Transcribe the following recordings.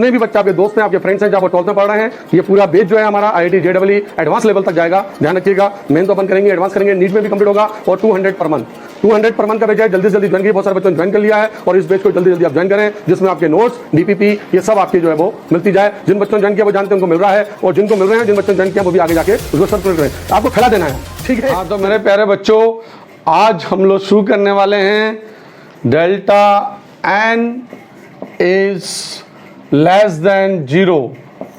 जितने भी बच्चे आपके दोस्त हैं, आपके फ्रेंड्स हैं, जहाँ पर 12th में पढ़ रहे हैं, ये पूरा बेच जो है हमारा IIT JEE एडवांस लेवल तक जाएगा। ध्यान रखिएगा, मेन तो अपन करेंगे, एडवांस करेंगे, नीट में भी कंप्लीट होगा। और 200 पर मंथ, 200 पर मंथ का बैच है। जल्दी से जल्दी ज्वाइन कीजिए, बहुत सारे बच्चों ने ज्वाइन कर लिया है और इस बैच को जल्दी जल्दी आप ज्वाइन करें, जिसमें आपके नोट्स, DPP ये सब आपकी जो है वो मिलती जाए। जिन बच्चों ने ज्वाइन किया वो जानते हैं उनको मिल रहा है, और जिनको मिल रहे हैं, जिन बच्चों ने ज्वाइन किया वो भी आगे जाके उसको सर्कुलेट करें, आपको फैला देना है, ठीक है। हाँ, तो मेरे प्यारे बच्चों, आज हम लोग शुरू करने वाले हैं delta n is less than 0।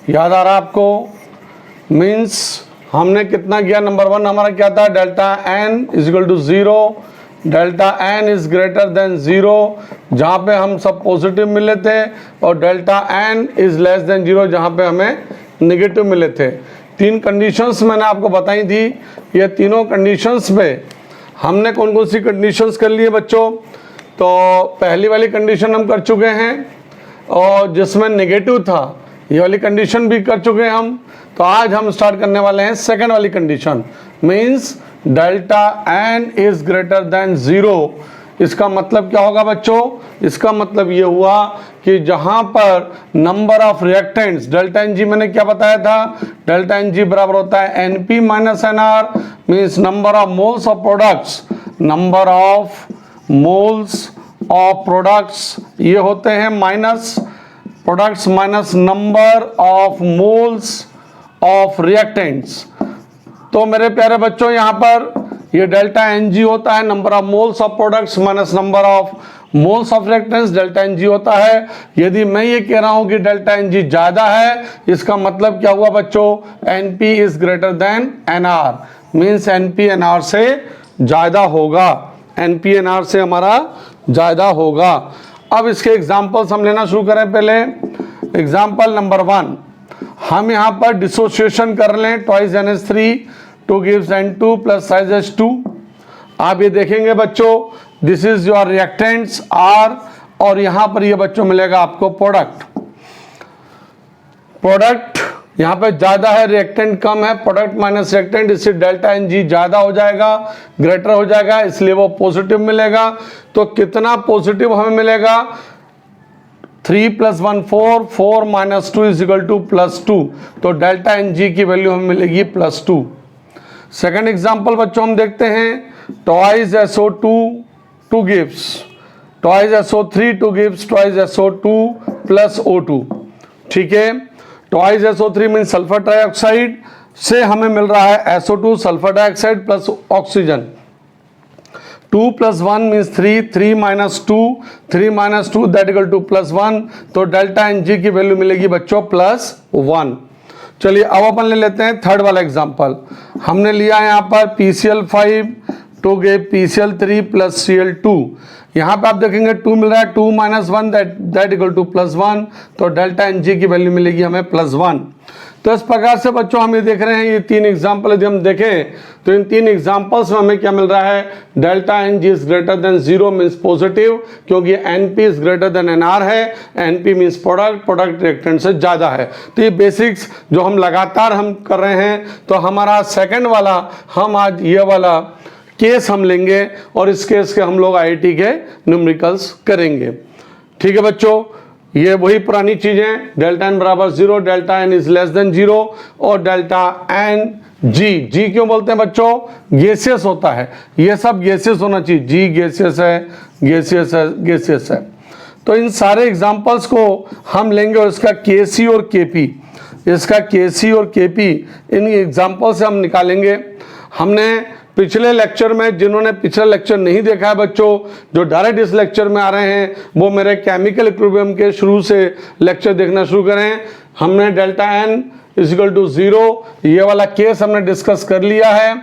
याद आ रहा आपको? मीन्स हमने कितना किया, नंबर 1 हमारा क्या था, delta n is equal to 0, delta n is greater than 0 जहाँ पे हम सब पॉजिटिव मिले थे, और delta n is less than 0 जहाँ पे हमें नेगेटिव मिले थे। 3 कंडीशंस मैंने आपको बताई थी। ये तीनों कंडीशंस पे हमने कौन कौन सी कंडीशंस कर लिए बच्चों? तो पहली वाली कंडीशन हम कर चुके हैं, और जिसमें नेगेटिव था ये वाली कंडीशन भी कर चुके हैं हम। तो आज हम स्टार्ट करने वाले हैं सेकंड वाली condition, means delta n is greater than 0। इसका मतलब क्या होगा बच्चों? इसका मतलब ये हुआ कि जहां पर number of reactants, delta NG मैंने क्या बताया था, डेल्टा NG बराबर होता है NP minus NR, means number of moles of products, number of moles of products ये होते हैं minus products minus number of moles of reactants. तो मेरे प्यारे बच्चों, यहाँ पर ये डेल्टा NG होता है number of moles of products minus number of moles of reactants, delta NG होता है। यदि मैं ये कह रहा हूं कि डेल्टा NG ज्यादा है, इसका मतलब क्या हुआ बच्चों? NP is greater then NR, means NP NR से ज्यादा होगा, NP NR से हमारा ज्यादा होगा। अब इसके एग्जाम्पल्स हम लेना शुरू करें। पहले एग्जाम्पल नंबर 1, हम यहाँ पर डिसोसिएशन कर लें, twice NH3 2 gives N2 plus size H2। आप ये देखेंगे बच्चों, this is your reactants R, और यहां पर ये बच्चों मिलेगा आपको प्रोडक्ट। प्रोडक्ट यहां पे ज्यादा है, रिएक्टेंट कम है, प्रोडक्ट माइनस रिएक्टेंट, इससे डेल्टा NG ज्यादा हो जाएगा, ग्रेटर हो जाएगा, इसलिए वो पॉजिटिव मिलेगा। तो कितना पॉजिटिव हमें मिलेगा? 3 + 1 4, 4 - 2 इज इक्वल टू +2। तो डेल्टा NG की वैल्यू हमें मिलेगी +2। सेकेंड एग्जाम्पल बच्चों हम देखते हैं, twice SO2 2 gives, twice SO3 2 gives twice SO2 plus O2। ठीक है, twice SO3 mean sulphur dioxide से हमें मिल रहा है SO2 sulphur dioxide plus oxygen. 2 + 1 means 3, 3 - 2, 3 - 2 that equal to +1। तो डेल्टा NG की वैल्यू मिलेगी बच्चों +1। चलिए अब अपन ले लेते हैं थर्ड वाला एग्जांपल। हमने लिया यहाँ पर PCl5 to give PCl3 plus Cl2। यहाँ पे आप देखेंगे 2 मिल रहा है, 2 - 1 दैट इक्वल टू +1। तो डेल्टा NG की वैल्यू मिलेगी हमें +1। तो इस प्रकार से बच्चों हम ये देख रहे हैं, ये 3 एग्जाम्पल यदि हम देखें तो इन 3 एग्जाम्पल्स में हमें क्या मिल रहा है? Delta NG is greater than 0 means positive, क्योंकि NP is greater then NR है। NP means product, product reactant से ज़्यादा है। तो ये बेसिक्स जो हम लगातार हम कर रहे हैं। तो हमारा सेकेंड वाला, हम आज ये वाला केस हम लेंगे, और इस केस के हम लोग IIT के न्यूमेरिकल्स करेंगे। ठीक है बच्चों, ये वही पुरानी चीजें, डेल्टा n बराबर 0, delta n is less than 0, और डेल्टा NG क्यों बोलते हैं बच्चों? गैसियस होता है, ये सब गैसियस होना चाहिए। G गैसियस है, गैसियस है, गैसियस है। तो इन सारे एग्जाम्पल्स को हम लेंगे, और इसका KC और KP, इसका KC और KP इन एग्जाम्पल से हम निकालेंगे। हमने पिछले लेक्चर में, जिन्होंने पिछला लेक्चर नहीं देखा है बच्चों, जो डायरेक्ट इस लेक्चर में आ रहे हैं, वो मेरे केमिकल इक्विलिब्रियम के शुरू से लेक्चर देखना शुरू करें। हमने delta n is equal to 0 ये वाला केस हमने डिस्कस कर लिया है।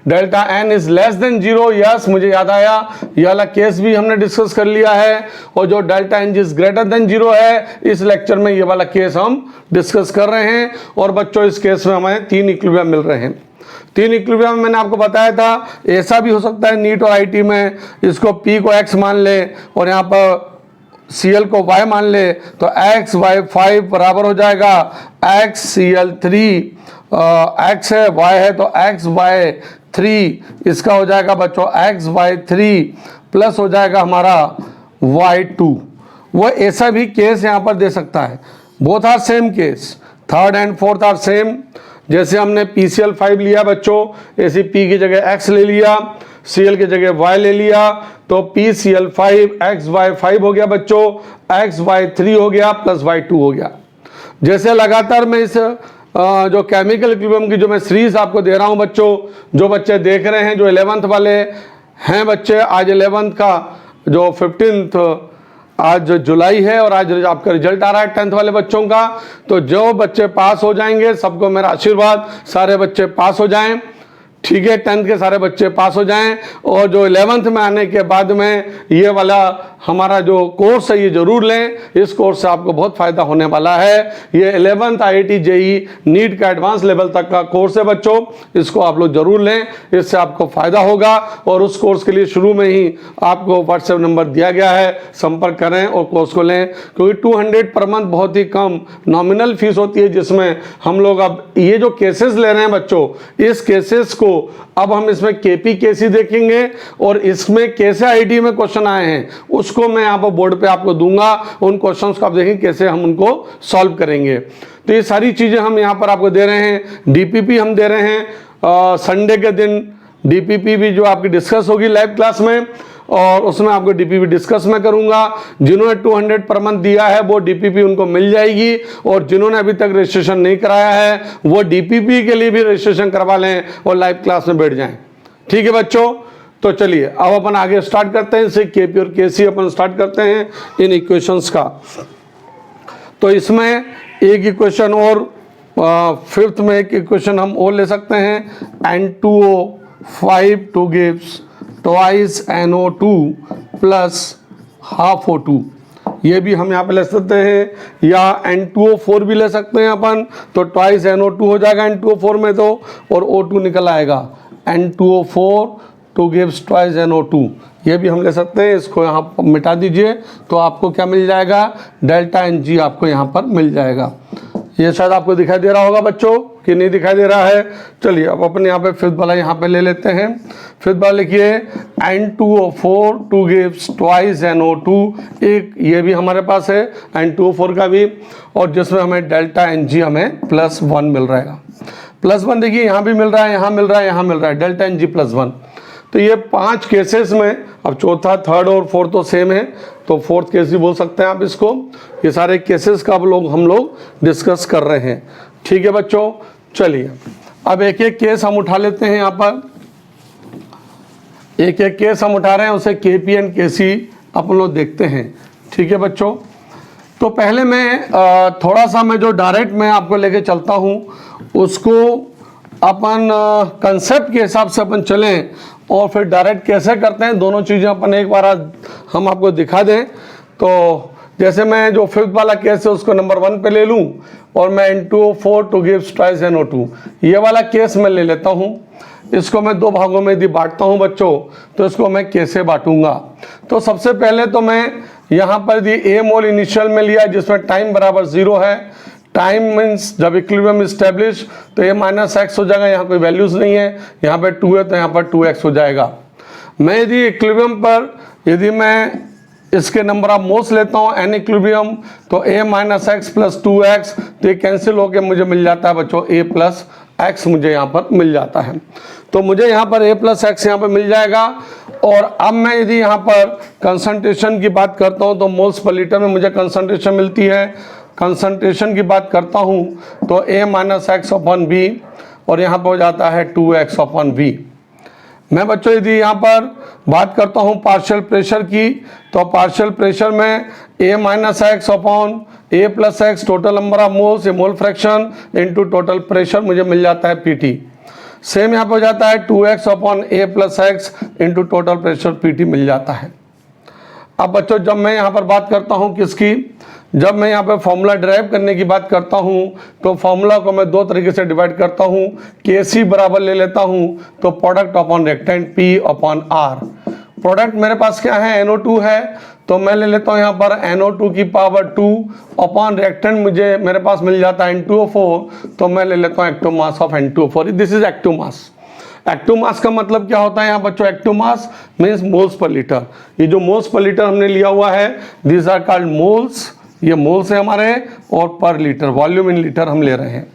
Delta n is less than 0, yes मुझे याद आया, ये वाला केस भी हमने डिस्कस कर लिया है। और जो delta NG is greater than 0 है, इस लेक्चर में ये वाला केस हम डिस्कस कर रहे हैं। और बच्चों इस केस में हमें 3 इक्विलिब्रियम मिल रहे हैं। 3 इक्विलिब्रियम में मैंने आपको बताया था, ऐसा भी हो सकता है नीट और IIT में, इसको P को x मान ले और यहाँ पर Cl को y मान ले, तो x y 5 बराबर हो जाएगा x Cl3, x है y है तो x y 3, इसका हो जाएगा बच्चों x y 3 प्लस हो जाएगा हमारा y2। वो ऐसा भी केस यहाँ पर दे सकता है। Both are same case, third and fourth are same. जैसे हमने PCl5 लिया बच्चों, ऐसे P की जगह X ले लिया, Cl की जगह Y ले लिया, तो PCl5 XY5 हो गया बच्चों, XY3 हो गया प्लस Y2 हो गया। जैसे लगातार मैं इस जो केमिकल इक्विलिब्रियम की जो मैं सीरीज आपको दे रहा हूं बच्चों, जो बच्चे देख रहे हैं, जो 11th वाले हैं बच्चे, आज 11th का जो 15th आज जुलाई है और आज आपका रिजल्ट आ रहा है 10th वाले बच्चों का। तो जो बच्चे पास हो जाएंगे, सबको मेरा आशीर्वाद, सारे बच्चे पास हो जाएं, ठीक है, 10th के सारे बच्चे पास हो जाएं। और जो 11th में आने के बाद में ये वाला हमारा जो कोर्स है ये जरूर लें, इस कोर्स से आपको बहुत फ़ायदा होने वाला है। ये 11th IIT JEE नीट का एडवांस लेवल तक का कोर्स है बच्चों, इसको आप लोग जरूर लें, इससे आपको फ़ायदा होगा। और उस कोर्स के लिए शुरू में ही आपको व्हाट्सएप नंबर दिया गया है, संपर्क करें और कोर्स को लें, क्योंकि 200 पर मंथ बहुत ही कम नॉमिनल फीस होती है, जिसमें हम लोग अब ये जो केसेस ले रहे हैं बच्चों, इस केसेस को अब हम इसमें KPKC देखेंगे और इसमें कैसे IIT में क्वेश्चन आए हैं उसको मैं यहाँ पर बोर्ड पे आपको दूंगा। उन क्वेश्चंस को आप देखेंगे कैसे हम उनको सॉल्व करेंगे। तो ये सारी चीज़ें हम यहाँ पर आपको दे रहे हैं। DPP हम दे रहे हैं संडे के दिन, DPP भी जो आपकी डिस्कस होगी लाइव क्लास में, और उसमें आपको DPP डिस्कस मैं करूंगा। जिन्होंने 200 पर मंथ दिया है वो DPP उनको मिल जाएगी, और जिन्होंने अभी तक रजिस्ट्रेशन नहीं कराया है वो DPP के लिए भी रजिस्ट्रेशन करवा लें और लाइव क्लास में बैठ जाएं। ठीक है बच्चों, तो चलिए अब अपन आगे स्टार्ट करते हैं। इसे KP और KC अपन स्टार्ट करते हैं इन इक्वेशंस का। तो इसमें एक इक्वेशन और फिफ्थ में एक इक्वेशन हम और ले सकते हैं, N2O5 two gives twice NO2 plus half O2। ये भी हम यहाँ पे ले सकते हैं, या N2O4 भी ले सकते हैं अपन, तो ट्वाइस NO2 हो जाएगा N2O4 में तो, और O2 निकल आएगा N2O4 two gives twice NO2। ये भी हम ले सकते हैं। इसको यहाँ मिटा दीजिए तो आपको क्या मिल जाएगा, डेल्टा NG आपको यहाँ पर मिल जाएगा। ये शायद आपको दिखाई दे रहा होगा बच्चों कि नहीं दिखाई दे रहा है। चलिए अब अपन यहाँ पे फिफ्थ वाला यहाँ पे ले लेते हैं। फिफ्थ वाला लिखिए N2O4 two gives twice NO2, एक ये भी हमारे पास है N2O4 का भी, और जिसमें हमें डेल्टा NG हमें +1 मिल रहेगा। +1 देखिए यहाँ भी मिल रहा है, यहाँ मिल रहा है, यहाँ मिल रहा है, डेल्टा NG +1। तो ये 5 केसेस में, अब चौथा, थर्ड और फोर्थ तो सेम है, तो फोर्थ केस भी बोल सकते हैं आप इसको। ये सारे केसेस का हम लोग डिस्कस कर रहे हैं। ठीक है बच्चों, चलिए अब एक एक केस हम उठा लेते हैं। यहाँ पर एक एक केस हम उठा रहे हैं, उसे KP एंड KC अपन लोग देखते हैं। ठीक है बच्चों, तो पहले मैं थोड़ा सा मैं जो डायरेक्ट मैं आपको लेके चलता हूँ उसको अपन कंसेप्ट के हिसाब से अपन चलें, और फिर डायरेक्ट कैसे करते हैं दोनों चीज़ें अपन एक बार हम आपको दिखा दें। तो जैसे मैं जो फिफ्थ वाला केस है उसको नंबर 1 पे ले लूँ, और मैं N2O4 two gives twice NO2 ये वाला केस मैं ले लेता हूँ। इसको मैं 2 भागों में यदि बांटता हूँ बच्चों, तो इसको मैं कैसे बांटूंगा। तो सबसे पहले तो मैं यहाँ पर A मोल इनिशियल में लिया जिसमें टाइम बराबर 0 है। टाइम मीन्स जब इक्विलिब्रियम इस्टेब्लिश, तो ये -x हो जाएगा, यहाँ कोई वैल्यूज नहीं है, यहाँ पे 2 है तो यहाँ पर 2x हो जाएगा। मैं यदि इक्विलिब्रियम पर यदि मैं इसके नंबर ऑफ मोल्स लेता हूँ n इक्विलिब्रियम, तो a - x + 2x, तो ये कैंसिल होकर मुझे मिल जाता है बच्चों a + x मुझे यहाँ पर मिल जाता है। तो मुझे यहाँ पर a + x यहाँ पर मिल जाएगा। और अब मैं यदि यहाँ पर कंसंट्रेशन की बात करता हूँ तो मोल्स पर लीटर में मुझे कंसंट्रेशन मिलती है। कंसंट्रेशन की बात करता हूँ तो a - x/v, और यहाँ पर हो जाता है 2x/v। मैं बच्चों यदि यहाँ पर बात करता हूँ पार्शियल प्रेशर की, तो पार्शियल प्रेशर में a - x/a + x total number of moles, ये mole fraction into total pressure मुझे मिल जाता है PT। सेम यहाँ पर हो जाता है 2x/a + x into total pressure PT मिल जाता है। अब बच्चों जब मैं यहाँ पर बात करता हूँ किसकी, जब मैं यहाँ पे फॉर्मूला ड्राइव करने की बात करता हूँ तो फॉर्मूला को मैं 2 तरीके से डिवाइड करता हूँ। KC बराबर ले लेता हूँ तो product upon reactant P/R। Product मेरे पास क्या है, NO2 है, तो मैं ले लेता हूँ यहाँ पर NO2 की पावर 2 अपॉन रिएक्टेंट मुझे मेरे पास मिल जाता है N2O4, तो मैं ले लेता हूँ active mass of N2O4। This is active mass. Active mass का मतलब क्या होता है यहाँ बच्चों, active mass means moles per litre. ये जो मोल्स पर लीटर हमने लिया हुआ है, दीज आर कॉल्ड मोल्स ये मोल्स है हमारे, और पर लीटर वॉल्यूम इन लीटर हम ले रहे हैं।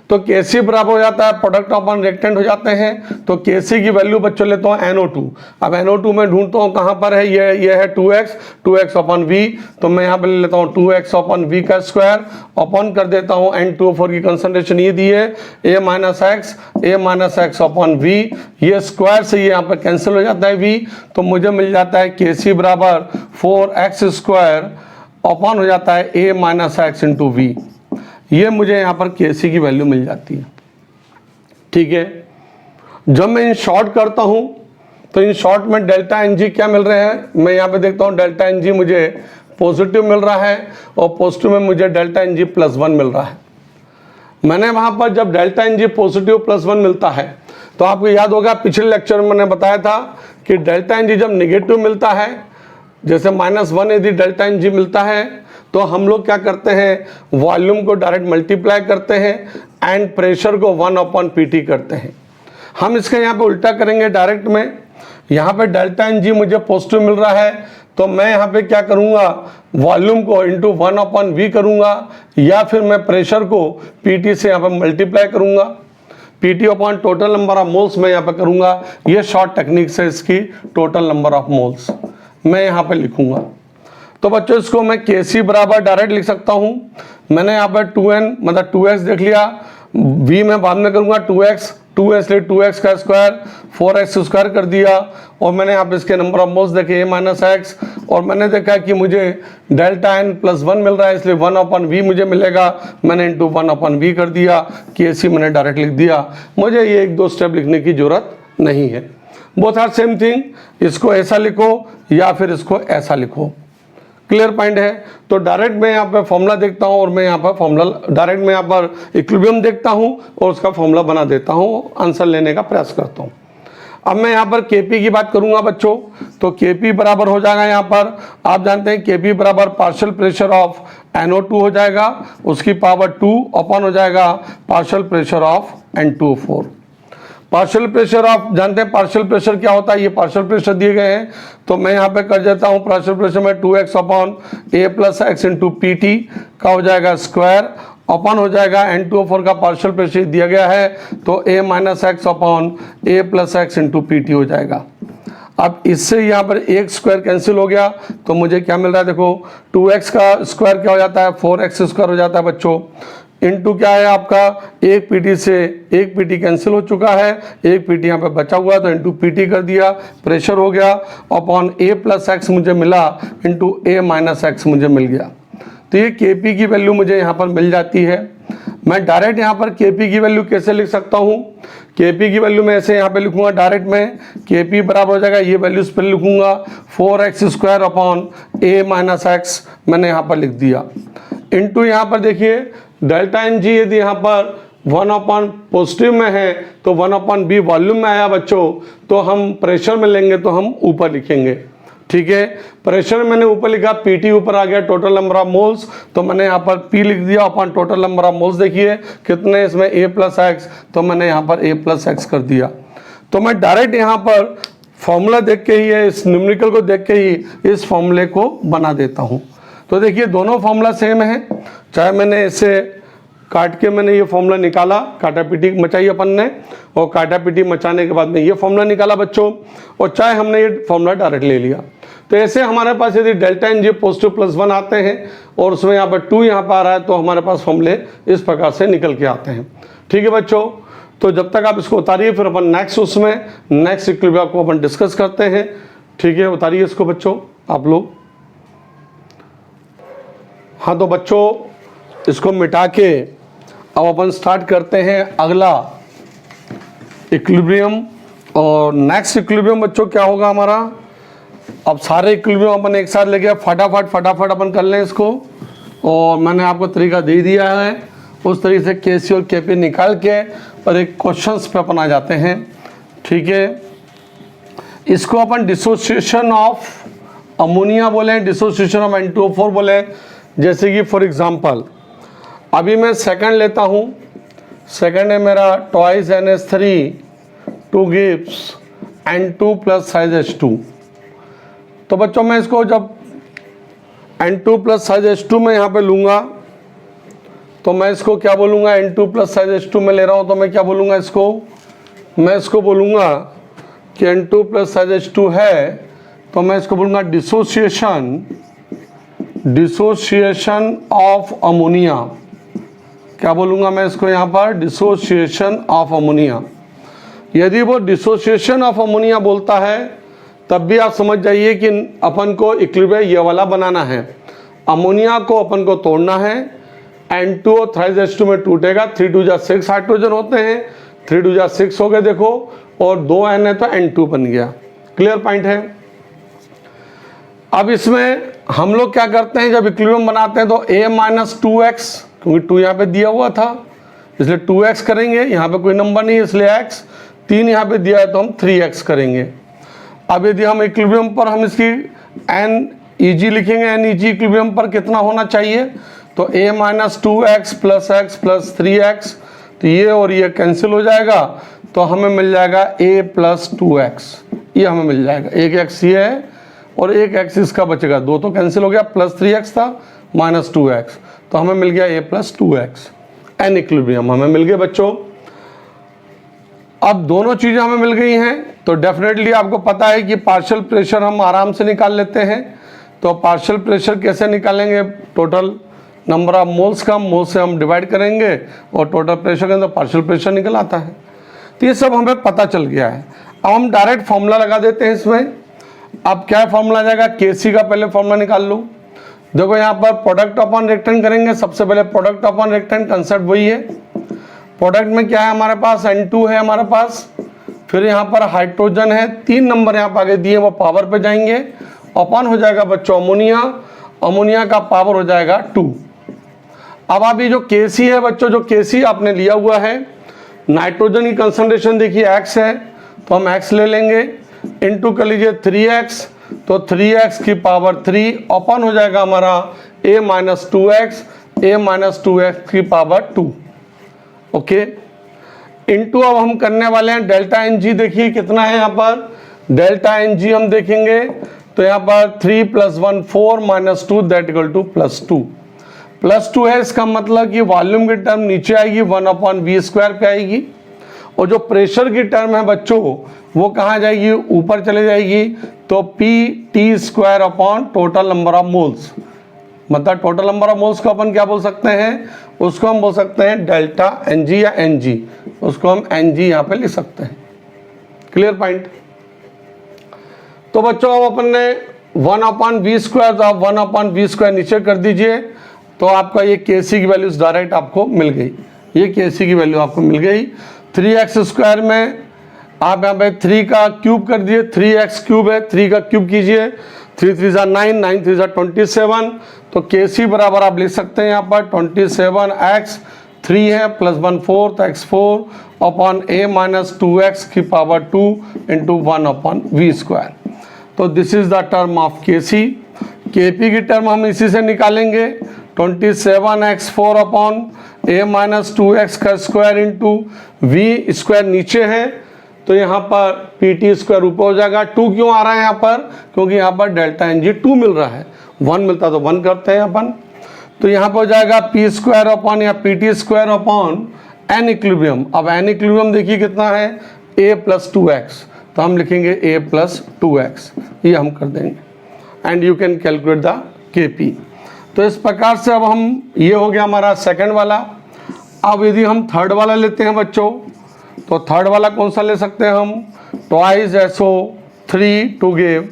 तो Kc बराबर हो जाता है प्रोडक्ट अपॉन रिएक्टेंट हो जाते हैं। तो Kc की वैल्यू बच्चों लेता हूँ NO2। अब NO2 में ढूंढता हूँ कहाँ पर है, ये है 2x अपॉन V। तो मैं यहाँ पर ले लेता हूँ 2x अपॉन V का स्क्वायर अपॉन कर देता हूँ N2O4 की कंसंट्रेशन ये दी है a minus X upon V। ये स्क्वायर से ये यहाँ पर कैंसिल हो जाता है V। तो मुझे मिल जाता है Kc बराबर 4x स्क्वायर अपॉन हो जाता है a minus x into V। ये मुझे यहाँ पर Kc की वैल्यू मिल जाती है। ठीक है, जब मैं इन शॉर्ट करता हूँ तो इन शॉर्ट में डेल्टा Ng क्या मिल रहे हैं, मैं यहाँ पे देखता हूँ डेल्टा Ng मुझे पॉजिटिव मिल रहा है और पॉजिटिव में मुझे डेल्टा Ng +1 मिल रहा है। मैंने वहाँ पर जब डेल्टा Ng पॉजिटिव +1 मिलता है तो आपको याद होगा पिछले लेक्चर में मैंने बताया था कि डेल्टा Ng जब निगेटिव मिलता है, जैसे -1 यदि डेल्टा Ng मिलता है तो हम लोग क्या करते हैं, वॉल्यूम को डायरेक्ट मल्टीप्लाई करते हैं एंड प्रेशर को 1/PT करते हैं। हम इसका यहाँ पे उल्टा करेंगे डायरेक्ट में। यहाँ पे डेल्टा Ng मुझे पॉजिटिव मिल रहा है तो मैं यहाँ पे क्या करूँगा, वॉल्यूम को इंटू 1/V करूँगा, या फिर मैं प्रेशर को PT से यहाँ पे मल्टीप्लाई करूँगा। PT upon total number of moles मैं यहाँ पे करूँगा। ये शॉर्ट टेक्निक से इसकी टोटल नंबर ऑफ मोल्स मैं यहाँ पे लिखूँगा। तो बच्चों इसको मैं Kc बराबर डायरेक्ट लिख सकता हूँ। मैंने यहाँ पर 2n मतलब 2x देख लिया, V में बाद में करूँगा 2x लिए 2x का स्क्वायर 4x स्क्वायर कर दिया, और मैंने यहाँ पे इसके नंबर ऑफ मोल्स देखे a माइनस एक्स, और मैंने देखा कि मुझे डेल्टा n+1 मिल रहा है इसलिए 1/V मुझे मिलेगा। मैंने इंटू 1/V कर दिया, Kc मैंने डायरेक्ट लिख दिया। मुझे ये 1-2 स्टेप लिखने की जरूरत नहीं है, बोथ आर सेम थिंग। इसको ऐसा लिखो या फिर इसको ऐसा लिखो, क्लियर पॉइंट है। तो डायरेक्ट मैं यहाँ पर फॉर्मूला देखता हूँ और मैं यहाँ पर फॉर्मूला डायरेक्ट मैं यहाँ पर इक्विलिब्रियम देखता हूँ और उसका फॉर्मूला बना देता हूँ, आंसर लेने का प्रयास करता हूँ। अब मैं यहाँ पर Kp की बात करूँगा बच्चों, तो Kp बराबर हो जाएगा, यहाँ पर आप जानते हैं Kp बराबर पार्शियल प्रेशर ऑफ NO2 हो जाएगा, उसकी पावर 2 अपॉन हो जाएगा partial pressure of N2O4। Partial pressure आप जानते हैं पार्शियल प्रेशर क्या होता है, ये पार्शियल प्रेशर दिए गए हैं तो मैं यहाँ पे कर देता हूँ पार्शियल प्रेशर में 2x upon a plus X into PT का हो जाएगा स्क्वायर अपॉन हो जाएगा N2O4 का पार्शियल प्रेशर दिया गया है तो a minus X upon a plus X into PT हो जाएगा। अब इससे यहाँ पर एक स्क्वायर कैंसिल हो गया तो मुझे क्या मिल रहा है, देखो 2x का स्क्वायर क्या हो जाता है 4x स्क्वायर हो जाता है बच्चों, इंटू क्या है आपका एक PT से एक PT कैंसिल हो चुका है, एक PT यहाँ पे बचा हुआ तो इंटू PT कर दिया, प्रेशर हो गया अपॉन a प्लस एक्स मुझे मिला इंटू a माइनस एक्स मुझे मिल गया। तो ये Kp की वैल्यू मुझे यहाँ पर मिल जाती है। मैं डायरेक्ट यहाँ पर Kp की वैल्यू कैसे लिख सकता हूँ, Kp की वैल्यू मैं ऐसे यहाँ पे लिखूंगा डायरेक्ट में, Kp बराबर हो जाएगा ये वैल्यू इस पर लिखूंगा 4x square upon a minus x मैंने यहाँ पर लिख दिया, इंटू यहाँ पर देखिए डेल्टा Ng यदि यहाँ पर 1/, पॉजिटिव में है तो 1/B वॉल्यूम में आया बच्चों, तो हम प्रेशर में लेंगे तो हम ऊपर लिखेंगे। ठीक है, प्रेशर मैंने ऊपर लिखा, PT ऊपर आ गया टोटल नंबर ऑफ मोल्स, तो मैंने यहाँ पर P लिख दिया अपन टोटल नंबर ऑफ मोल्स। देखिए कितने इसमें a प्लस एक्स, तो मैंने यहाँ पर a प्लस एक्स कर दिया। तो मैं डायरेक्ट यहाँ पर फॉर्मूला देख के ही इस न्यूमेरिकल को देख के ही इस फॉर्मूले को बना देता हूँ। तो देखिए दोनों फॉर्मूला सेम है, चाहे मैंने इसे काट के मैंने ये फॉर्मूला निकाला, काटा पीटी मचाई अपन ने, और काटा पीटी मचाने के बाद में ये फॉर्मूला निकाला बच्चों, और चाहे हमने ये फॉर्मूला डायरेक्ट ले लिया। तो ऐसे हमारे पास यदि डेल्टा Ng पॉजिटिव +1 आते हैं और उसमें यहाँ पर 2 यहाँ पर आ रहा है तो हमारे पास फॉर्मूले इस प्रकार से निकल के आते हैं। ठीक है बच्चों, तो जब तक आप इसको उतारिए फिर अपन नेक्स्ट इक्विलिब्रियम को अपन डिस्कस करते हैं। ठीक है, उतारिए इसको बच्चों आप लोग। हाँ तो बच्चों इसको मिटा के अब अपन स्टार्ट करते हैं अगला इक्विलिब्रियम। और नेक्स्ट इक्विलिब्रियम बच्चों क्या होगा हमारा, अब सारे इक्विलिब्रियम अपन एक साथ लेके फटाफट अपन कर लें इसको। और मैंने आपको तरीका दे दिया है, उस तरीके से Kc और Kp निकाल के और एक क्वेश्चंस पे अपन आ जाते हैं। ठीक है, इसको अपन डिसोसिएशन ऑफ अमोनिया बोले, डिसोसिएशन ऑफ N2O4 बोले। जैसे कि फॉर एग्जांपल अभी मैं सेकंड लेता हूँ, सेकंड है मेरा 2NH3 2 gives N2 plus size H2। तो बच्चों मैं इसको जब N2 प्लस साइज H2 में यहाँ पे लूँगा तो मैं इसको क्या बोलूँगा, N2 प्लस साइज H2 में ले रहा हूँ तो मैं क्या बोलूँगा इसको, मैं इसको बोलूँगा कि N2 प्लस साइज H2 है तो मैं इसको बोलूँगा डिसोसिएशन ऑफ अमोनिया। क्या बोलूँगा मैं इसको यहाँ पर, डिसोसिएशन ऑफ अमोनिया। यदि वो डिसोसिएशन ऑफ अमोनिया बोलता है तब भी आप समझ जाइए कि अपन को इक्विलिब्रियम ये वाला बनाना है। अमोनिया को अपन को तोड़ना है, N2 और थ्राइस H2 में टूटेगा, 3 2 जा 6 हाइड्रोजन होते हैं, 3 2 जा 6 हो गए देखो, और 2 N है तो N2 बन गया। क्लियर पॉइंट है। अब इसमें हम लोग क्या करते हैं, जब इक्विलिब्रियम बनाते हैं तो A माइनस 2x, क्योंकि 2 यहाँ पे दिया हुआ था इसलिए 2x करेंगे, यहाँ पे कोई नंबर नहीं है इसलिए x, 3 यहाँ पे दिया है तो हम 3x करेंगे। अब यदि हम इक्विलिब्रियम पर हम इसकी NEG लिखेंगे, NEG इक्विलिब्रियम पर कितना होना चाहिए, तो A minus 2x plus x plus 3x, तो ये और ये कैंसिल हो जाएगा तो हमें मिल जाएगा A प्लस 2x, ये हमें मिल जाएगा। एक x ये है और एक x इसका बचेगा, 2 तो कैंसिल हो गया, प्लस 3x था माइनस 2x, तो हमें मिल गया A plus 2x। N equilibrium हमें मिल गए बच्चों। अब दोनों चीज़ें हमें मिल गई हैं तो डेफिनेटली आपको पता है कि पार्शियल प्रेशर हम आराम से निकाल लेते हैं। तो पार्शियल प्रेशर कैसे निकालेंगे, टोटल नंबर ऑफ मोल्स का मोल से हम डिवाइड करेंगे और टोटल प्रेशर के अंदर पार्शियल प्रेशर निकल आता है। तो ये सब हमें पता चल गया है। अब हम डायरेक्ट फॉर्मूला लगा देते हैं इसमें। अब क्या फॉर्मूला आ जाएगा, KC का पहले फॉर्मूला निकाल लो। देखो यहाँ पर प्रोडक्ट अपॉन रेक्टेंट करेंगे, सबसे पहले प्रोडक्ट अपॉन रेक्टेंट कंसेप्ट वही है। प्रोडक्ट में क्या है हमारे पास, N2 है हमारे पास, फिर यहाँ पर हाइड्रोजन है, 3 नंबर यहाँ पर आगे दिए वो पावर पे जाएंगे, अपॉन हो जाएगा बच्चों अमोनिया, अमोनिया का पावर हो जाएगा 2। अब आप ये जो KC है बच्चों, जो KC आपने लिया हुआ है, नाइट्रोजन की कंसंट्रेशन देखिए x है तो हम x ले लेंगे, इनटू कर लीजिए 3x, तो 3x की पावर 3 अपॉन हो जाएगा हमारा A minus 2x, A minus 2x की पावर 2। ओके, इनटू अब हम करने वाले हैं डेल्टा NG। देखिए कितना है यहाँ पर, डेल्टा NG हम देखेंगे तो यहाँ पर 3 + 1 4 - 2 दैट इक्वल टू +2। +2 है, इसका मतलब कि वॉल्यूम की टर्म नीचे आएगी, 1/v² पे आएगी, और जो प्रेशर की टर्म है बच्चों वो कहाँ जाएगी, ऊपर चले जाएगी, तो PT² upon total number of moles. मतलब टोटल नंबर ऑफ मोल्स को अपन क्या बोल सकते हैं, उसको हम बोल सकते हैं डेल्टा NG या NG, उसको हम NG यहाँ पे लिख सकते हैं। Clear point. तो बच्चों अब अपन ने 1/v², तो आप 1/v² नीचे कर दीजिए तो आपका ये KC की वैल्यूज डायरेक्ट आपको मिल गई, ये KC की वैल्यू आपको मिल गई। 3x² में आप यहाँ पे 3 का क्यूब कर दिए, 3x³ है, 3 का क्यूब कीजिए, 3 3 जा 9, 9 3 जा 27, तो KC बराबर आप लिख सकते हैं यहाँ पर 27x, 3 है प्लस 1 4, तो x4 upon A minus 2x की पावर 2 इंटू 1/v²। तो this is the term of KC। KP की टर्म हम इसी से निकालेंगे, 27x4 upon A minus 2x का स्क्वायर इंटू v² नीचे है, तो यहाँ पर PT² ऊपर हो जाएगा। 2 क्यों आ रहा है यहाँ पर, क्योंकि यहाँ पर डेल्टा NG 2 मिल रहा है, 1 मिलता तो 1 करते हैं अपन, तो यहाँ पर हो जाएगा P² अपॉन या PT² अपॉन N इक्विलिब्रियम। अब N इक्विलिब्रियम देखिए कितना है, A + 2x, तो हम लिखेंगे A + 2x, ये हम कर देंगे, and you can calculate the KP। तो इस प्रकार से अब हम, ये हो गया हमारा सेकंड वाला। अब यदि हम थर्ड वाला लेते हैं बच्चों, तो थर्ड वाला कौन सा ले सकते हैं हम, twice SO3 to give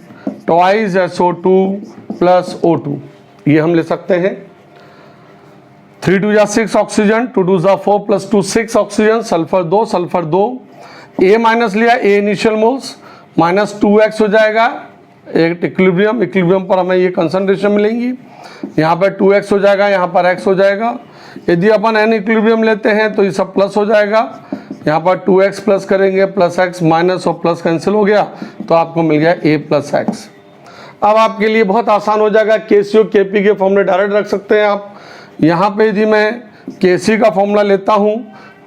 twice SO2 + O2, ये हम ले सकते हैं। 3 2 जा 6 ऑक्सीजन, 2 2 जा 4 + 2 6 oxygen, sulphur 2 sulphur 2, A minus लिया, A इनिशियल मोल्स, -2x हो जाएगा। एक इक्विलिब्रियम पर हमें ये कंसंट्रेशन मिलेंगी, यहाँ पर 2x हो जाएगा, यहाँ पर x हो जाएगा। यदि अपन N इक्विलिब्रियम लेते हैं तो ये सब प्लस हो जाएगा, यहाँ पर 2x प्लस करेंगे, प्लस x माइनस और प्लस कैंसिल हो गया, तो आपको मिल गया A + x। अब आपके लिए बहुत आसान हो जाएगा, KC और KP के फॉर्मूले डायरेक्ट रख सकते हैं आप। यहाँ पे यदि मैं KC का फॉर्मूला लेता हूँ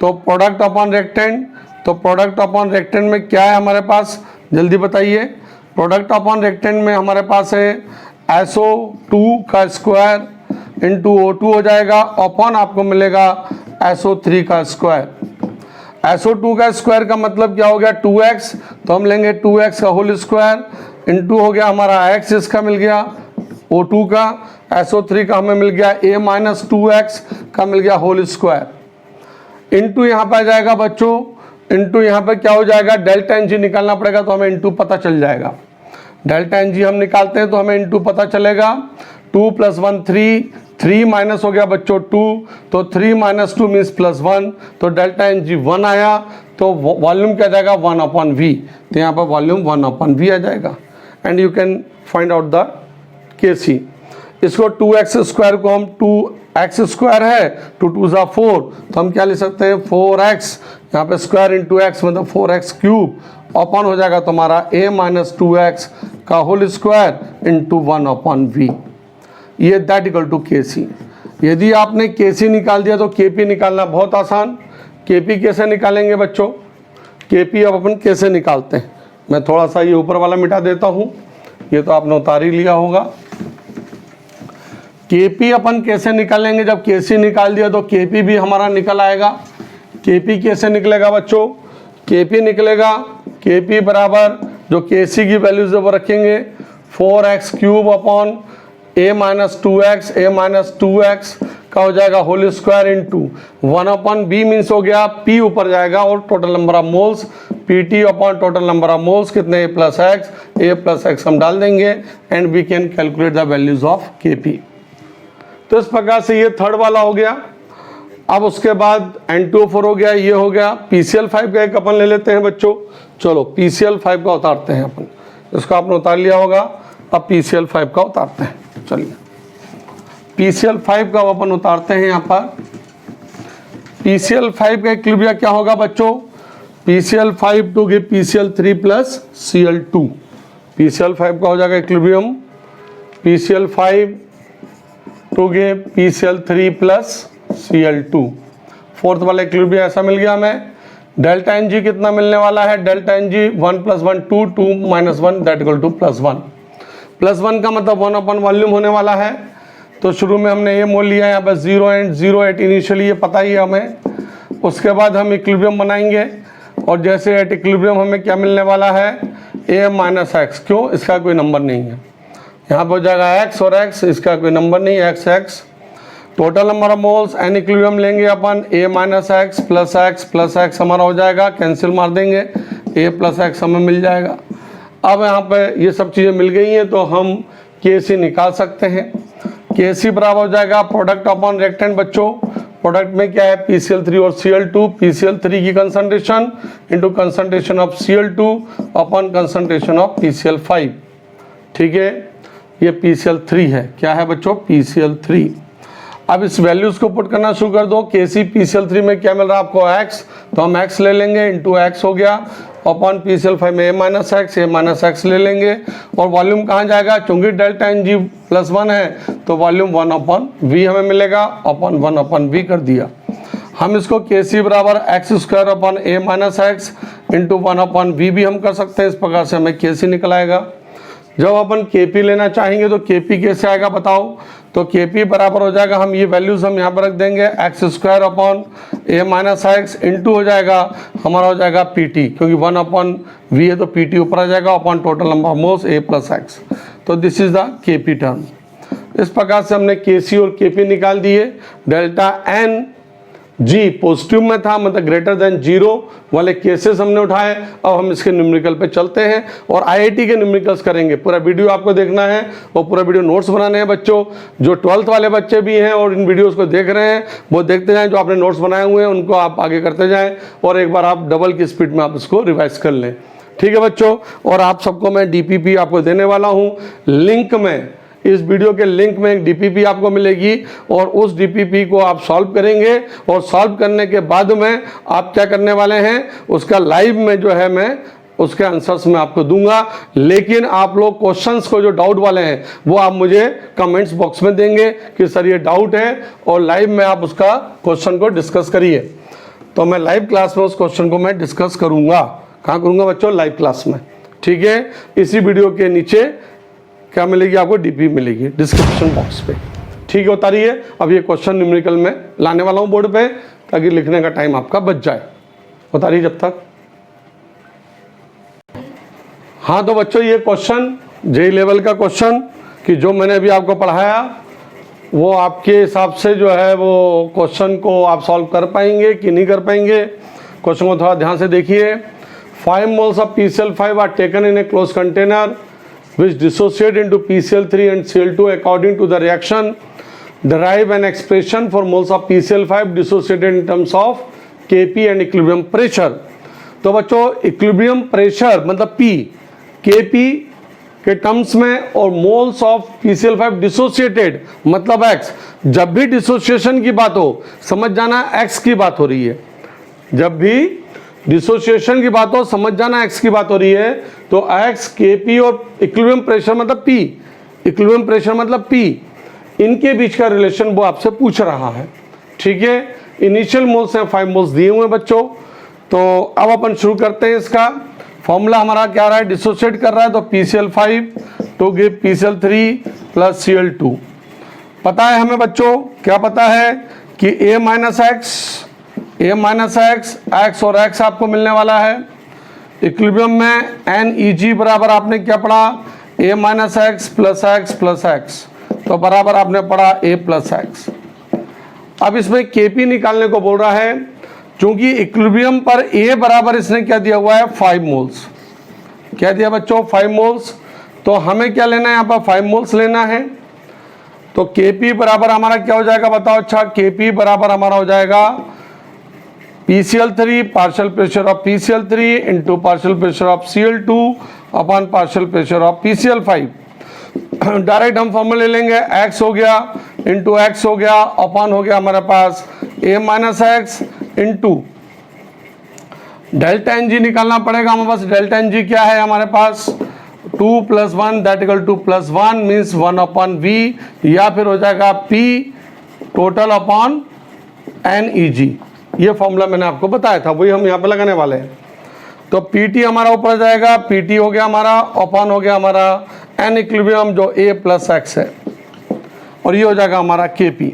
तो प्रोडक्ट अपॉन रेक्टेंट, तो प्रोडक्ट अपॉन रेक्टेंट में क्या है हमारे पास, जल्दी बताइए। प्रोडक्ट अपॉन रेक्टेंट में हमारे पास है SO2 का स्क्वायर इंटू O2 हो जाएगा, अपॉन आपको मिलेगा SO3 का स्क्वायर। SO2 का स्क्वायर का मतलब क्या हो गया 2x, तो हम लेंगे 2x का होल स्क्वायर इंटू हो गया हमारा x, इसका मिल गया O2 का, SO3 का हमें मिल गया a माइनस 2x का मिल गया होल स्क्वायर इंटू यहाँ पर आ जाएगा बच्चों, इंटू यहाँ पे क्या हो जाएगा डेल्टा एन जी निकालना पड़ेगा, तो हमें इंटू पता चल जाएगा। डेल्टा एन जी हम निकालते हैं तो हमें इंटू पता चलेगा, 2 + 1 3, 3 माइनस हो गया बच्चों 2, तो 3 - 2 मीन्स +1, तो डेल्टा एन जी 1 आया, तो वॉल्यूम क्या जाएगा 1/v, तो यहाँ पर वॉल्यूम 1/v आ जाएगा। And you can find out the Kc। इसको 2x स्क्वायर को हम 2x स्क्वायर है, 2 × 2 = 4, तो हम क्या लिख सकते हैं 4x, यहाँ पे स्क्वायर इंटू x मतलब 4x क्यूब, अपॉन हो जाएगा तुम्हारा a माइनस 2x का होल स्क्वायर इंटू 1/v, ये दैट इक्वल टू Kc। यदि आपने Kc निकाल दिया तो Kp निकालना बहुत आसान। Kp कैसे निकालेंगे बच्चों, Kp अब अपन कैसे निकालते हैं, मैं थोड़ा सा ये ऊपर वाला मिटा देता हूँ, ये तो आपने उतार ही लिया होगा। Kp अपन कैसे निकालेंगे, जब Kc निकाल दिया तो Kp भी हमारा निकल आएगा। Kp कैसे निकलेगा बच्चों, Kp निकलेगा Kp बराबर जो Kc की वैल्यू जब रखेंगे 4x cube upon a minus 2x का हो जाएगा whole square into 1/b means हो गया p ऊपर जाएगा और total number of moles pt upon total number of moles कितने a प्लस x हम डाल देंगे and we can calculate the values of Kp। तो इस प्रकार से ये थर्ड वाला हो गया। अब उसके बाद N2O4 हो गया, ये हो गया। PCl5 का एक अपन ले लेते हैं बच्चों, चलो PCl5 का उतारते हैं अपन, इसको आपने उतार लिया होगा, अब PCl5 का उतारते हैं। चलिए PCl5 का अपन उतारते हैं यहाँ पर। PCl5 का इक्विलिब्रियम क्या होगा बच्चों, PCl5 to give PCl3 plus Cl2, PCl5 का हो जाएगा equilibrium PCl5 to give PCl3 plus Cl2। Fourth वाला इक्विलिब्रियम ऐसा मिल गया हमें। डेल्टा एन जी कितना मिलने वाला है, delta N G 1 + 1 2, 2 - 1 that equal to +1। +1 का मतलब 1/, वॉल्यूम होने वाला है, तो शुरू में हमने ये मोल लिया, यहाँ पर 0.08 इनिशियली, ये पता ही है हमें। उसके बाद हम इक्विलिब्रियम बनाएंगे और जैसे एट इक्विलिब्रियम हमें क्या मिलने वाला है a माइनस x, क्यों, इसका कोई नंबर नहीं है, यहाँ पर हो जाएगा x और x, इसका कोई नंबर नहीं है x। Total number of moles an equilibrium लेंगे अपन a minus x plus x हमारा हो जाएगा, कैंसिल मार देंगे, a प्लस x हमें मिल जाएगा। अब यहाँ पे ये सब चीज़ें मिल गई हैं तो हम Kc निकाल सकते हैं। Kc बराबर हो जाएगा प्रोडक्ट अपॉन रिएक्टेंट बच्चों, प्रोडक्ट में क्या है PCl3 और Cl2, PCl3 की concentration into concentration of Cl2 upon concentration of PCl5, ठीक है, ये PCl3 है, क्या है बच्चों PCl3। अब इस वैल्यूज को पुट करना शुरू कर दो। Kc PCl3 में क्या मिल रहा है आपको x, तो हम x ले लेंगे इंटू x हो गया, अपॉन PCl5 में a माइनस x ले लेंगे, और वॉल्यूम कहाँ जाएगा, चूंकि डेल्टा एन जी +1 है तो वॉल्यूम 1/v हमें मिलेगा, अपॉन 1/v कर दिया। हम इसको Kc बराबर x² upon a minus x into 1/v भी हम कर सकते हैं, इस प्रकार से हमें Kc निकल आएगा। जब अपन Kp लेना चाहेंगे तो Kp कैसे आएगा बताओ, तो Kp बराबर हो जाएगा, हम ये वैल्यूज हम यहाँ पर रख देंगे x² upon a minus x into हो जाएगा हमारा हो जाएगा Pt, क्योंकि 1/v है तो Pt ऊपर आ जाएगा, upon total number of moles a plus x, तो this is the Kp term. इस प्रकार से हमने Kc और Kp निकाल दिए। डेल्टा एन जी पॉजिटिव में था, मतलब ग्रेटर देन 0 वाले केसेस हमने उठाए। अब हम इसके न्यूमेरिकल पे चलते हैं और आईआईटी के न्यूमेरिकल्स करेंगे। पूरा वीडियो आपको देखना है और पूरा वीडियो नोट्स बनाने हैं बच्चों। जो 12th वाले बच्चे भी हैं और इन वीडियोस को देख रहे हैं वो देखते जाएं, जो आपने नोट्स बनाए हुए हैं उनको आप आगे करते जाएं और एक बार आप डबल की स्पीड में आप इसको रिवाइज कर लें, ठीक है बच्चों। और आप सबको मैं DPP आपको देने वाला हूँ लिंक में, इस वीडियो के लिंक में एक DPP आपको मिलेगी और उस DPP को आप सॉल्व करेंगे और सॉल्व करने के बाद में आप क्या करने वाले हैं, उसका लाइव में जो है मैं उसके आंसर्स में आपको दूंगा। लेकिन आप लोग क्वेश्चंस को जो डाउट वाले हैं वो आप मुझे कमेंट्स बॉक्स में देंगे कि सर ये डाउट है, और लाइव में आप उसका क्वेश्चन को डिस्कस करिए। तो मैं लाइव क्लास में उस क्वेश्चन को मैं डिस्कस करूँगा। कहाँ करूँगा बच्चों, लाइव क्लास में, ठीक है। इसी वीडियो के नीचे क्या मिलेगी आपको, डीपी मिलेगी डिस्क्रिप्शन बॉक्स पे। ठीक है, उतारिए। अब ये क्वेश्चन न्यूमेरिकल में लाने वाला हूँ बोर्ड पे, ताकि लिखने का टाइम आपका बच जाए। उतारिए जब तक। हाँ तो बच्चों, ये क्वेश्चन जेई लेवल का क्वेश्चन कि जो मैंने अभी आपको पढ़ाया, वो आपके हिसाब से जो है वो क्वेश्चन को आप सॉल्व कर पाएंगे कि नहीं कर पाएंगे। क्वेश्चन को थोड़ा ध्यान से देखिए। 5 moles of PCl5 are taken in a closed container which dissociate into PCl3 and Cl2 according to the reaction. Derive an expression for moles of PCl5 dissociated in terms of Kp and equilibrium pressure। तो बच्चों, equilibrium pressure मतलब P, Kp के terms में और moles of PCl5 dissociated मतलब X। जब भी dissociation की बात हो, समझ जाना X की बात हो रही है। जब भी डिसोसिएशन की बात हो, समझ जाना X की बात हो रही है। तो X, Kp और इक्विलिब्रियम प्रेशर मतलब P, इक्विलिब्रियम प्रेशर मतलब P, इनके बीच का रिलेशन वो आपसे पूछ रहा है। ठीक है, इनिशियल मोल्स हैं 5 moles दिए हुए हैं बच्चों। तो अब अपन शुरू करते हैं। इसका फॉर्मूला हमारा क्या रहा है, डिसोसिएट कर रहा है तो PCl5 to give PCl3 plus Cl2। पता है हमें बच्चों, क्या पता है कि A माइनस एक्स, एक्स और एक्स आपको मिलने वाला है। इक्विलिब्रियम में NEG बराबर आपने क्या पढ़ा, A minus x plus x, तो बराबर आपने पढ़ा A प्लस एक्स। अब इसमें Kp निकालने को बोल रहा है। क्योंकि इक्विलिब्रियम पर A बराबर इसने क्या दिया हुआ है, 5 moles। क्या दिया बच्चों, 5 moles। तो हमें क्या लेना है, यहाँ पर 5 moles लेना है। तो Kp बराबर हमारा क्या हो जाएगा बताओ। अच्छा, Kp बराबर हमारा हो जाएगा PCl3 partial pressure of PCl3 into partial pressure of Cl2 upon partial pressure of PCl5। Direct हम फॉर्मूला ले लेंगे, x हो गया इंटू एक्स हो गया अपॉन हो गया हमारे पास A minus x into delta N g निकालना पड़ेगा हमारे पास। डेल्टा एन जी क्या है हमारे पास, 2 + 1 that equal to +1 means 1 upon V, या फिर हो जाएगा P टोटल अपॉन NEG। ये फॉर्मूला मैंने आपको बताया था, वही हम यहाँ पे लगाने वाले हैं। तो PT हमारा ऊपर जाएगा, PT हो गया हमारा अपॉन हो गया हमारा N इक्विलिब्रियम जो A प्लस एक्स है, और ये हो जाएगा हमारा Kp।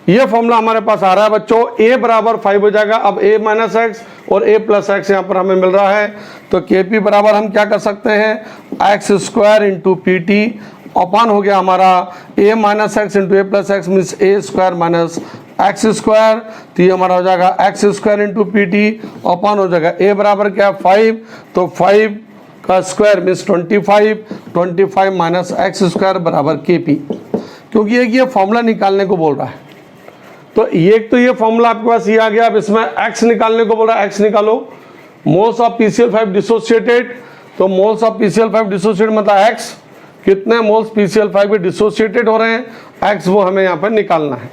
ये फॉर्मूला हमारे पास आ रहा है बच्चों। A बराबर 5 हो जाएगा। अब A माइनस एक्स और A प्लस एक्स यहाँ पर हमें मिल रहा है। तो Kp बराबर हम क्या कर सकते हैं, x² इंटू PT अपॉन हो गया हमारा A minus x into A plus x means A² minus x²। तो ये हमारा हो जाएगा x² इंटू PT अपॉन हो जाएगा A बराबर क्या 5, तो 5 का स्क्वायर मीन्स 25 माइनस x² बराबर Kp। क्योंकि ये फॉर्मूला निकालने को बोल रहा है। तो ये फॉर्मूला आपके पास ये आ गया। अब इसमें x निकालने को बोल रहा है, x निकालो। मोल्स ऑफ PCl5 डिसोसिएटेड, तो मोल्स ऑफ PCl5 डिसोसिएटेड मतलब x, कितने मोल्स PCl5 के डिसोसिएटेड हो रहे हैं, x वो हमें यहाँ पर निकालना है।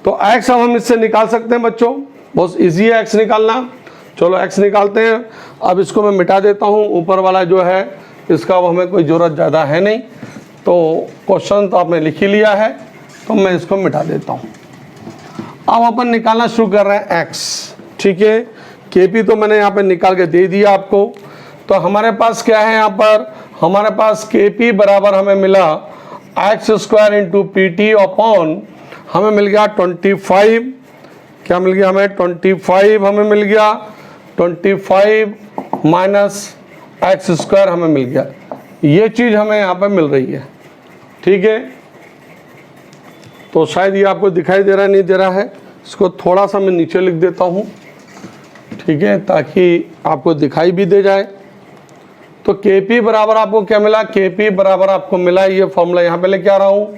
तो x अब हम इससे निकाल सकते हैं बच्चों, बहुत ईजी है x निकालना। चलो x निकालते हैं। अब इसको मैं मिटा देता हूँ, ऊपर वाला जो है इसका वो हमें कोई ज़रूरत ज़्यादा है नहीं। तो क्वेश्चन तो आपने लिख ही लिया है, तो मैं इसको मिटा देता हूँ। अब अपन निकालना शुरू कर रहे हैं x। ठीक है, Kp तो मैंने यहाँ पे निकाल के दे दिया आपको। तो हमारे पास क्या है यहाँ पर, हमारे पास Kp बराबर हमें मिला x² इंटू PT अपॉन हमें मिल गया 25। क्या मिल गया हमें, 25 हमें मिल गया, 25 माइनस x² हमें मिल गया। ये चीज़ हमें यहाँ पर मिल रही है। ठीक है, तो शायद ये आपको दिखाई दे रहा है, नहीं दे रहा है। इसको थोड़ा सा मैं नीचे लिख देता हूँ, ठीक है, ताकि आपको दिखाई भी दे जाए। तो Kp बराबर आपको क्या मिला, Kp बराबर आपको मिला, ये फॉर्मूला यहाँ पे लेके आ रहा हूँ,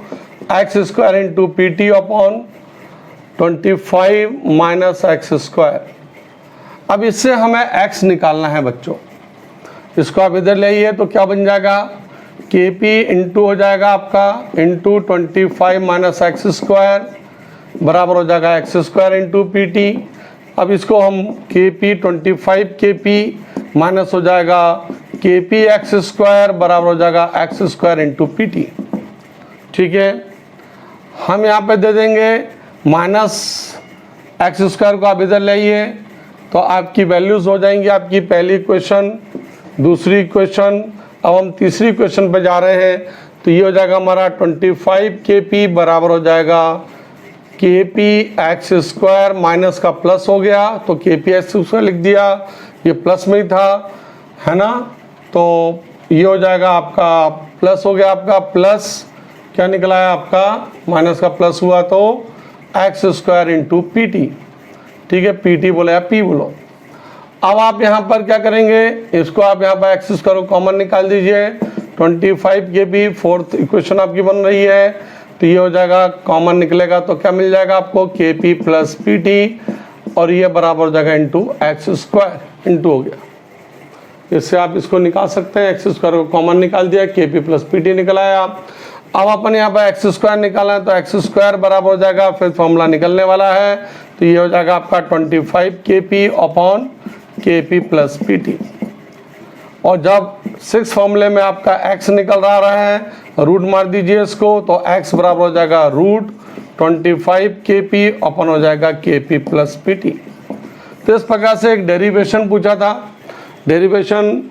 x² into PT upon 25 minus x²। अब इससे हमें x निकालना है बच्चों। इसको आप इधर ले आइए तो क्या बन जाएगा, Kp इंटू हो जाएगा आपका इंटू 25 माइनस x² बराबर हो जाएगा x² इंटू PT। अब इसको हम Kp 25 Kp माइनस हो जाएगा Kp x² बराबर हो जाएगा x² इंटू PT। ठीक है, हम यहाँ पे दे देंगे माइनस x² को आप इधर ले आइए तो आपकी वैल्यूज़ हो जाएंगी आपकी पहली इक्वेशन, दूसरी इक्वेशन, अब हम तीसरी क्वेश्चन पे जा रहे हैं। तो ये हो जाएगा हमारा 25 Kp बराबर हो जाएगा Kp एक्स स्क्वायर माइनस का प्लस हो गया तो Kp एक्स स्क्वायर लिख दिया, ये प्लस में ही था, है ना। तो ये हो जाएगा आपका प्लस हो गया, आपका प्लस क्या निकला है आपका, माइनस का प्लस हुआ तो x square into P T. ठीक है, पी टी बोले या पी बोलो। अब आप यहाँ पर क्या करेंगे, इसको आप यहाँ पर एक्स स्क्वायर कॉमन निकाल दीजिए। 25 Kp फोर्थ इक्वेशन आपकी बन रही है, तो ये हो जाएगा कॉमन निकलेगा तो क्या मिल जाएगा आपको, Kp प्लस पी टी, और ये बराबर हो जाएगा इंटू एक्स स्क्वायर, इंटू हो गया। इससे आप इसको निकाल सकते हैं, एक्स स्क्वायर को कॉमन निकाल दिया, Kp प्लस पी टी निकल आया। अब अपन यहाँ पर एक्स स्क्वायर निकाला है तो एक्स स्क्वायर बराबर हो जाएगा, फिर फॉर्मूला निकलने वाला है, तो ये हो जाएगा आपका 25 Kp upon Kp plus P T. और जब 6 फॉर्मूले में आपका x निकल रहा है, रूट मार दीजिए इसको, तो x बराबर हो जाएगा रूट 25 Kp अपन हो जाएगा Kp प्लस पी टी। तो इस प्रकार से एक डेरिवेशन पूछा था। डेरिवेशन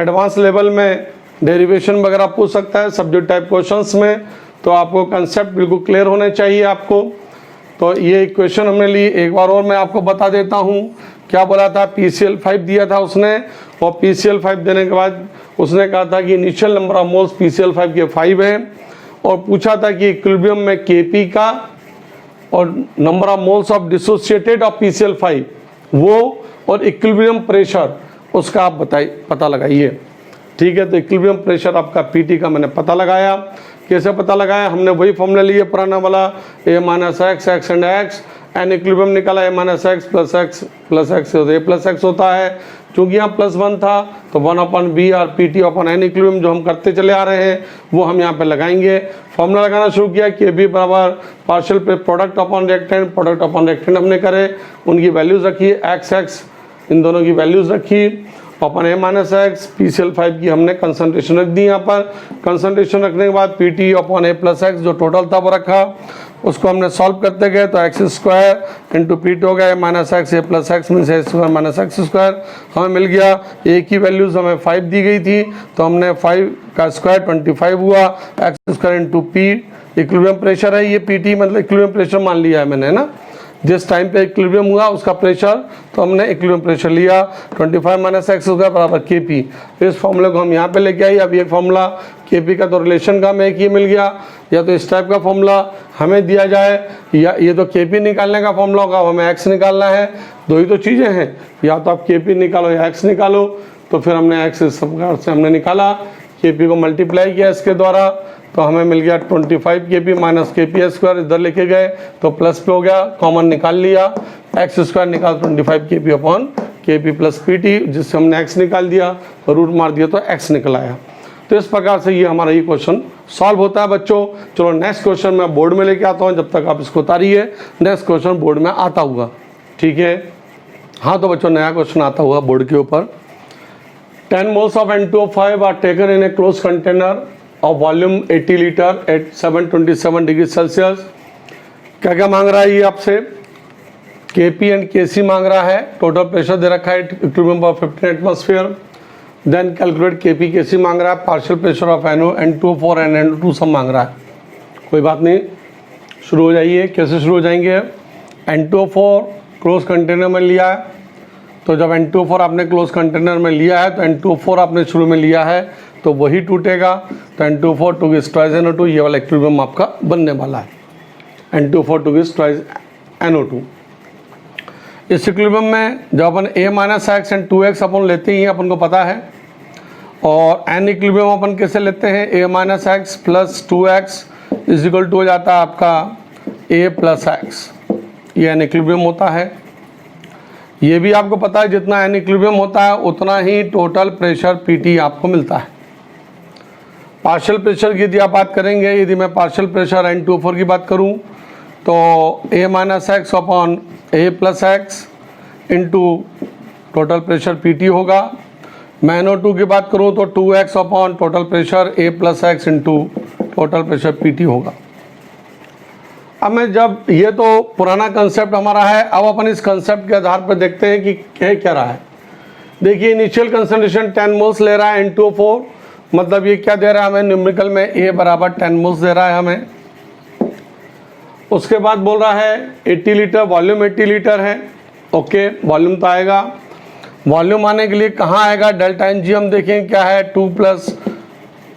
एडवांस लेवल में डेरिवेशन वगैरह पूछ सकता है सब्जेक्ट टाइप क्वेश्चंस में, तो आपको कंसेप्ट बिल्कुल क्लियर होने चाहिए आपको। तो ये इक्वेशन हमने ली, एक बार और मैं आपको बता देता हूँ। क्या बोला था, PCl5 दिया था उसने, और PCl5 देने के बाद उसने कहा था कि initial number of moles PCl5 के 5 है, और पूछा था कि इक्विलिब्रियम में Kp का और number of moles of dissociated of PCl5 वो, और इक्विलिब्रियम प्रेशर उसका आप पता लगाइए। ठीक है, तो इक्विलिब्रियम प्रेशर आपका Pt का मैंने पता लगाया। कैसे पता लगाया, हमने वही फॉर्मूला लिए पुराना वाला, a minus x x and x, an equilibrium निकाला a minus x plus x plus x, a plus x होता है। चूँकि यहाँ +1 था तो 1 अपन बी और P T upon an equilibrium जो हम करते चले आ रहे हैं वो हम यहाँ पे लगाएंगे। फॉर्मूला लगाना शुरू किया, Kb बराबर पार्शियल पे product upon reactant, product upon reactant हमने करे, उनकी वैल्यूज़ रखी, एक्स एक्स इन दोनों की वैल्यूज़ रखी, अपन a माइनस एक्स PCl5 की हमने कंसनट्रेशन रख दी। यहाँ पर कंसनट्रेशन रखने के बाद Pt upon a plus x जो टोटल था वो रखा, उसको हमने सॉल्व करते गए तो x square into P T हो गया, माइनस एक्स ए प्लस एक्स मीन्स ए स्क्वायर माइनस एक्स स्क्वायर हमें मिल गया। ए की वैल्यूज़ हमें 5 दी गई थी तो हमने 5 का स्क्वायर 25 हुआ, x square into P equilibrium pressure है, ये पी टी मतलब इक्विलिब्रियम प्रेशर मान लिया है मैंने, है ना। जिस टाइम पे इक्विलिब्रियम हुआ उसका प्रेशर, तो हमने इक्विलिब्रियम प्रेशर लिया 25 माइनस एक्स स्क्वायर बराबर Kp। इस फॉर्मूले को हम यहाँ पे लेके आई। अब ये फॉर्मूला Kp का तो रिलेशन का हमें एक ये मिल गया, या तो इस टाइप का फॉर्मूला हमें दिया जाए, या ये तो Kp निकालने का फॉर्मूला होगा, हमें x निकालना है। दो ही तो चीज़ें हैं, या तो आप Kp निकालो या x निकालो। तो फिर हमने x इस प्रकार से हमने निकाला, Kp को मल्टीप्लाई किया इसके द्वारा, तो हमें मिल गया 25 Kp माइनस Kp स्क्वायर, इधर लेके गए तो प्लस पे हो गया, कॉमन निकाल लिया, एक्स स्क्वायर निकाल 25 Kp upon Kp plus P T, जिससे हमने x निकाल दिया और रूट मार दिया तो x निकल आया। तो इस प्रकार से ये हमारा ये क्वेश्चन सॉल्व होता है बच्चों। चलो नेक्स्ट क्वेश्चन मैं बोर्ड में लेके आता हूँ, जब तक आप इसको उतारिए, नेक्स्ट क्वेश्चन बोर्ड में आता हुआ। ठीक है, हाँ तो बच्चों नया क्वेश्चन आता हुआ बोर्ड के ऊपर। 10 moles of N2O5 are taken in a closed container of volume 80 litre at 727 degree Celsius. क्या क्या मांग रहा है ये आपसे, Kp एंड Kc मांग रहा है, टोटल प्रेशर दे रखा है equilibrium of 15 atmosphere, then calculate Kp Kc मांग रहा है, partial pressure of N2O4 and NO2 सब मांग रहा है। कोई बात नहीं, शुरू हो जाइए। कैसे शुरू हो जाएंगे, N2O4 क्लोज कंटेनर में लिया है, तो जब N2O4 आपने क्लोज कंटेनर में लिया है तो N2O4 आपने शुरू में लिया है तो वही टूटेगा, तो N2O4 two gives twice NO2, ये वाला इक्विलिब्रियम आपका बनने वाला है। N2O4 two gives twice NO2। इस इक्विलिब्रियम में जब अपन a minus x and 2x अपन लेते ही अपन को पता है, और n इक्विलिब्रियम अपन कैसे लेते हैं, a minus x plus 2x is equal to हो जाता है आपका a प्लस एक्स, ये n इक्विलिब्रियम होता है। ये भी आपको पता है जितना n इक्विलिब्रियम होता है उतना ही टोटल प्रेशर Pt आपको मिलता है। पार्शियल प्रेशर की यदि आप बात करेंगे, यदि मैं पार्शियल प्रेशर N2O4 की बात करूं तो a minus X upon a plus X into total pressure Pt होगा। मैं NO2 की बात करूं तो 2x upon total pressure a plus X into total pressure Pt होगा। अब मैं जब ये तो पुराना कंसेप्ट हमारा है, अब अपन इस कंसेप्ट के आधार पर देखते हैं कि क्या रहा है। देखिए इनिशियल कंसंट्रेशन 10 मोल्स ले रहा है N2O4, मतलब ये क्या दे रहा है हमें न्यूमेरिकल में, ए बराबर 10 मोल्स दे रहा है हमें। उसके बाद बोल रहा है 80 लीटर, वॉल्यूम 80 लीटर है। ओके, वॉल्यूम तो आएगा। वॉल्यूम आने के लिए कहाँ आएगा, डेल्टा एन जी हम देखें क्या है, 2 +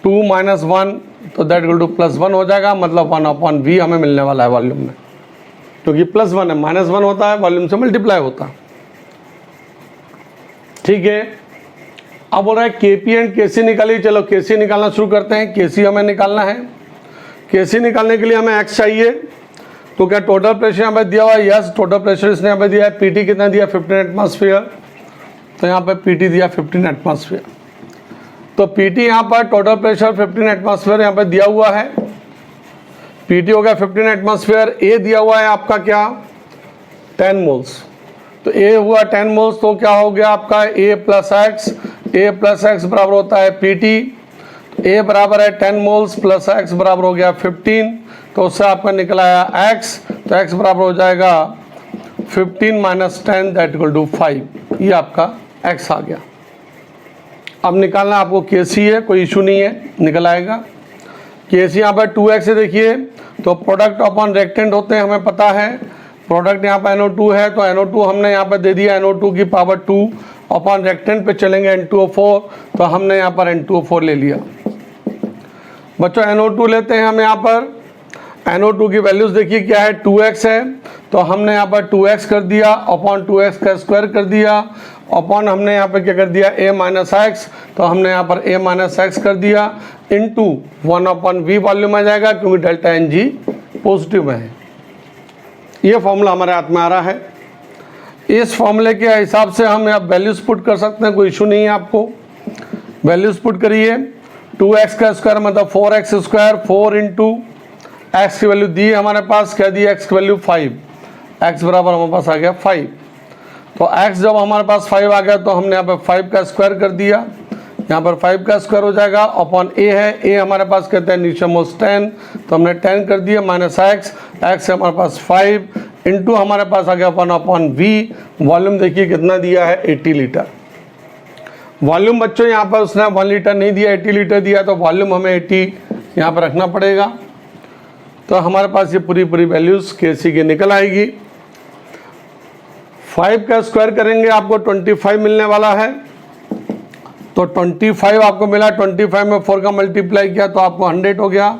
2 - 1 तो दैट इक्वल टू +1 हो जाएगा, मतलब 1/v हमें मिलने वाला है वॉल्यूम में, क्योंकि +1 है, -1 होता है वॉल्यूम से मल्टीप्लाई होता। ठीक है, अब बोल रहा है केपी एंड केसी निकालिए। चलो केसी निकालना शुरू करते हैं। केसी हमें निकालना है। केसी निकालने के लिए हमें एक्स चाहिए, तो क्या टोटल प्रेशर यहाँ पे दिया हुआ है, यस टोटल प्रेशर इसने यहाँ पे दिया है। पीटी कितना दिया, 15 एटमॉस्फेयर, तो यहाँ पे पीटी दिया 15 एटमॉस्फेयर। तो पीटी यहाँ पर टोटल प्रेशर 15 एटमॉस्फेयर यहाँ पे दिया हुआ है, पीटी हो गया 15 एटमॉस्फेयर। ए दिया हुआ है आपका क्या, 10 मोल्स, तो ए हुआ 10 मोल्स, तो क्या हो गया आपका ए प्लस एक्स बराबर होता है पीटी। ए बराबर है 10 मोल्स प्लस एक्स बराबर हो गया 15, तो उससे आपका निकल आया एक्स, तो एक्स बराबर हो जाएगा 15 - 10 दैट इक्वल टू 5। ये आपका एक्स आ गया। अब निकालना आपको केसी है, कोई इशू नहीं है, निकल आएगा। केसी यहाँ पर 2x है, देखिए तो प्रोडक्ट अपॉन रेक्टेंट होते हैं, हमें पता है। प्रोडक्ट यहाँ पर NO2 है, तो NO2 हमने यहाँ पर दे दिया NO2 की पावर 2 अपॉन रेक्टेंट पे चलेंगे N2O4, तो हमने यहाँ पर N2O4 ले लिया। बच्चों NO2 लेते हैं हम यहाँ पर। NO2 की वैल्यूज़ देखिए क्या है, 2x है, तो हमने यहाँ पर 2x कर दिया अपॉन 2x का स्क्वायर कर दिया अपॉन हमने यहाँ पर क्या कर दिया a - x, तो हमने यहाँ पर a - x कर दिया इनटू 1/v वॉल्यूम आ जाएगा, क्योंकि डेल्टा एन जी पॉजिटिव में है। ये फॉर्मूला हमारे हाथ में आ रहा है। इस फॉर्मूले के हिसाब से हम यहाँ वैल्यूज पुट कर सकते हैं, कोई इशू नहीं है आपको। वैल्यूज पुट करिए, 2x का स्क्वायर मतलब 4x स्क्वायर, 4 इंटू एक्स की वैल्यू दी है हमारे पास, क्या दी है एक्स की वैल्यू 5, एक्स बराबर हमारे पास आ गया 5। तो x जब हमारे पास 5 आ गया, तो हमने यहाँ पर 5 का स्क्वायर कर दिया, यहाँ पर 5 का स्क्वायर हो जाएगा अपॉन a है, a हमारे पास कहते हैं नीचे मोल्स 10, तो हमने 10 कर दिया माइनस x हमारे पास 5 इंटू हमारे पास आ गया 1/v। वॉल्यूम देखिए कितना दिया है, 80 लीटर। वॉल्यूम बच्चों यहाँ पर उसने 1 लीटर नहीं दिया, 80 लीटर दिया, तो वॉल्यूम हमें 80 यहाँ पर रखना पड़ेगा। तो हमारे पास ये पूरी वैल्यूज़ केसी की निकल आएगी। 5 का स्क्वायर करेंगे आपको 25 मिलने वाला है, तो 25 आपको मिला, 25 में 4 का मल्टीप्लाई किया तो आपको 100 हो गया,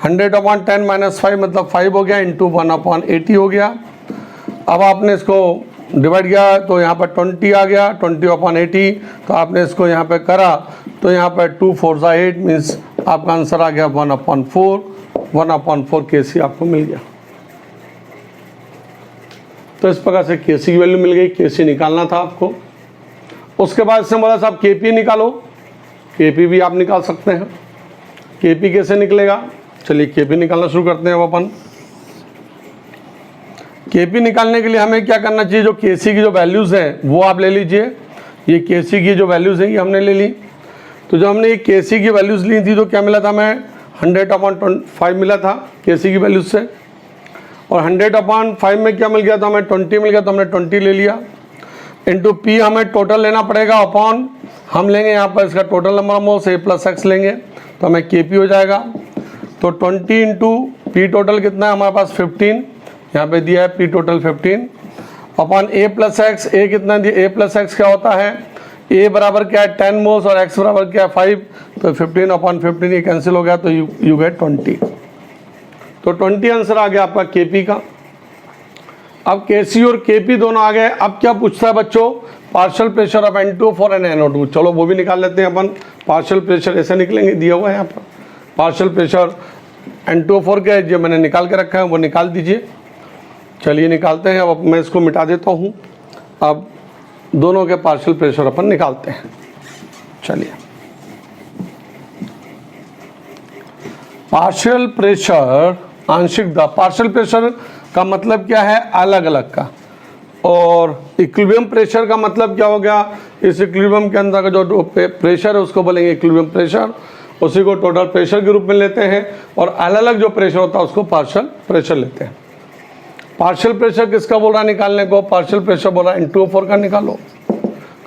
100/10 - 5 मतलब 5 हो गया, इंटू 1/80 हो गया। अब आपने इसको डिवाइड किया तो यहाँ पर 20 आ गया, 20/80, तो आपने इसको यहाँ पे करा तो यहाँ पर 2 4 = 8 मीन्स आपका आंसर आ गया 1/4 केसी आपको मिल गया। तो इस प्रकार से केसी की वैल्यू मिल गई, केसी निकालना था आपको। उसके बाद इसने बोला साहब केपी निकालो, केपी भी आप निकाल सकते हैं। केपी कैसे निकलेगा, चलिए केपी निकालना शुरू करते हैं अब अपन। केपी निकालने के लिए हमें क्या करना चाहिए, जो केसी की जो वैल्यूज़ हैं वो आप ले लीजिए। ये केसी की जो वैल्यूज़ हैं ये हमने ले ली। तो जब हमने ये केसी की वैल्यूज़ ली थी तो क्या मिला था हमें, 100/5 मिला था केसी की वैल्यूज़ से, और 100/5 में क्या मिल गया था हमें, 20 मिल गया, तो हमने 20 ले लिया। इंटू पी हमें टोटल लेना पड़ेगा अपॉन हम लेंगे यहाँ पर इसका total number of moles a+x लेंगे, तो हमें केपी हो जाएगा। तो 20 इंटू पी टोटल कितना है हमारे पास 15, यहाँ पे दिया है पी टोटल 15 अपॉन a+x। ए कितना दिया, a+x क्या होता है, a बराबर क्या है 10 मोल्स और x बराबर क्या है 5, तो 15/15 ये कैंसिल हो गया, तो यू गेट 20। तो 20 आंसर आ गया आपका केपी का। अब केसी और केपी दोनों आ गए। अब क्या पूछता है बच्चों, partial pressure of N2O4 and NO2। चलो वो भी निकाल लेते हैं अपन। पार्शियल प्रेशर ऐसे निकलेंगे, दिया हुआ है यहाँ पर पार्शियल प्रेशर N2O4 के, जो मैंने निकाल के रखा है वो निकाल दीजिए। चलिए निकालते हैं। अब मैं इसको मिटा देता हूँ। अब दोनों के पार्शियल प्रेशर अपन निकालते हैं। चलिए, पार्शियल प्रेशर आंशिक दाब। पार्शियल प्रेशर का मतलब क्या है, अलग अलग का। और इक्विलिब्रियम प्रेशर का मतलब क्या हो गया, इस इक्विलिब्रियम के अंदर का जो प्रेशर है उसको बोलेंगे इक्विलिब्रियम प्रेशर, उसी को टोटल प्रेशर के रूप में लेते हैं। और अलग अलग जो प्रेशर होता है उसको पार्शियल प्रेशर लेते हैं। पार्शियल प्रेशर किसका बोल रहा है निकालने को, पार्शियल प्रेशर बोल रहा है N2O4 का निकालो।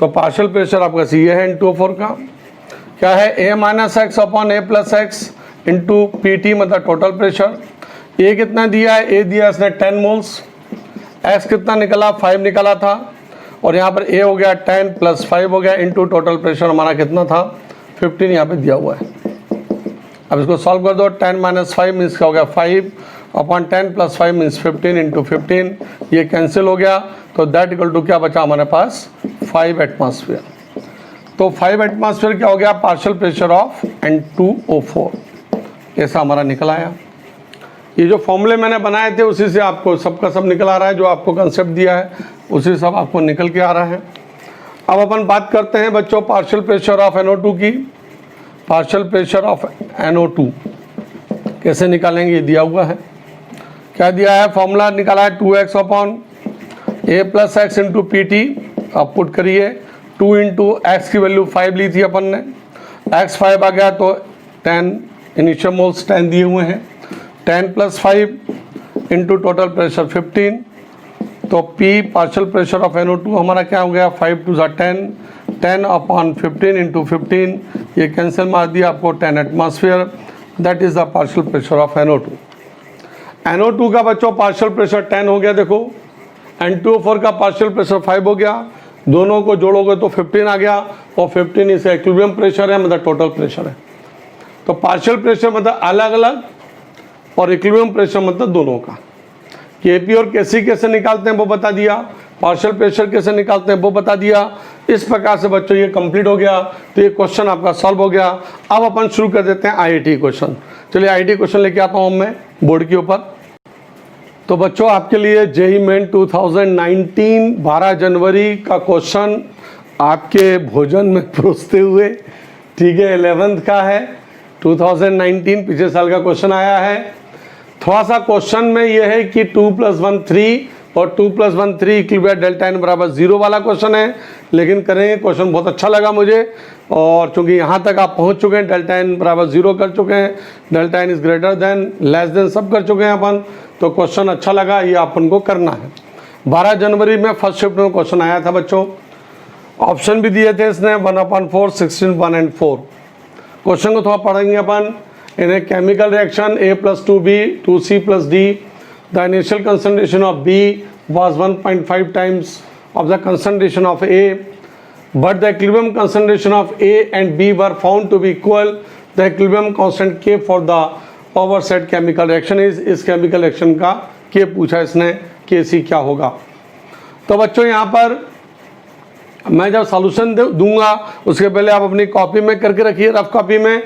तो पार्शियल प्रेशर आपका ये है N2O4 का। क्या है, A minus X upon A plus X into P T, मतलब टोटल प्रेशर। ए कितना दिया है, ए दिया इसने 10 मोल्स, एक्स कितना निकला 5 निकला था, और यहाँ पर ए हो गया 10 प्लस 5 हो गया इंटू टोटल प्रेशर हमारा कितना था 15, यहाँ पे दिया हुआ है। अब इसको सॉल्व कर दो, 10 माइनस 5 मीन्स क्या हो गया 5 अपॉन 10 प्लस 5 मीन्स 15 इंटू 15, ये कैंसिल हो गया, तो दैट इक्वल टू क्या बचा हमारे पास 5 एटमॉस्फेयर। तो 5 एटमॉस्फेयर क्या हो गया, पार्शियल प्रेशर ऑफ N2O4, ऐसा हमारा निकल आया। ये जो फॉर्मूले मैंने बनाए थे उसी से आपको सबका सब निकल आ रहा है, जो आपको कंसेप्ट दिया है उसी सब आपको निकल के आ रहा है। अब अपन बात करते हैं बच्चों पार्शियल प्रेशर ऑफ NO2 की। पार्शियल प्रेशर ऑफ NO2 कैसे निकालेंगे, ये दिया हुआ है। क्या दिया है, फॉर्मूला निकाला है 2x upon A plus X into P T. आप पुट करिए, 2 इंटू एक्स की वैल्यू 5 ली थी अपन ने, x 5 आ गया तो 10 इनिशियल मोल्स 10 दिए हुए हैं, 10 प्लस 5 इंटू टोटल प्रेशर 15, तो P partial pressure of NO2 हमारा क्या हो गया 5 टू 10, 10 अपॉन 15 इंटू 15, ये कैंसिल मार दिया आपको 10 atmosphere, that is the partial pressure of NO2। NO2 का बच्चों पार्शियल प्रेशर 10 हो गया, देखो N2O4 का पार्शियल प्रेशर 5 हो गया, दोनों को जोड़ोगे तो 15 आ गया, और 15 इसका इक्विलिब्रियम प्रेशर है, मतलब टोटल प्रेशर है। तो पार्शियल प्रेशर मतलब अलग अलग और इक्विलिब्रियम प्रेशर मतलब दोनों का। केपी और केसी कैसे निकालते हैं वो बता दिया, पार्शियल प्रेशर कैसे निकालते हैं वो बता दिया। इस प्रकार से बच्चों ये कंप्लीट हो गया, तो ये क्वेश्चन आपका सॉल्व हो गया। अब अपन शुरू कर देते हैं आईआईटी क्वेश्चन। चलिए आईआईटी क्वेश्चन लेके आता हूँ मैं बोर्ड के ऊपर। तो बच्चों आपके लिए जेईई मेन 2019 12 जनवरी का क्वेश्चन आपके भोजन में परोसते हुए, ठीक है, 11th का है 2019, पिछले साल का क्वेश्चन आया है। थोड़ा सा क्वेश्चन में यह है कि 2 + 1 3 और 2 + 1 3 इक्विलिब्रियम डेल्टा n बराबर 0 वाला क्वेश्चन है, लेकिन करेंगे। क्वेश्चन बहुत अच्छा लगा मुझे, और चूंकि यहाँ तक आप पहुँच चुके हैं, डेल्टा n बराबर 0 कर चुके हैं, delta n is greater than less than सब कर चुके हैं अपन, तो क्वेश्चन अच्छा लगा, ये अपन को करना है। 12 जनवरी में फर्स्ट शिफ्ट में क्वेश्चन आया था बच्चों, ऑप्शन भी दिए थे इसने 1/4, 16, 1 and 4। क्वेश्चन को थोड़ा पढ़ेंगे अपन। In a chemical reaction A + 2B 2C + D, the initial concentration of B was 1.5 times of the concentration of A, but the equilibrium concentration of A and B were found to be equal. The equilibrium constant K for the oversaid chemical reaction is, इस chemical reaction का K पूछा इसने, Kc क्या होगा। तो बच्चों यहाँ पर मैं जब सॉल्यूशन दूंगा उसके पहले आप अपनी कॉपी में करके रखिए, रफ कॉपी में,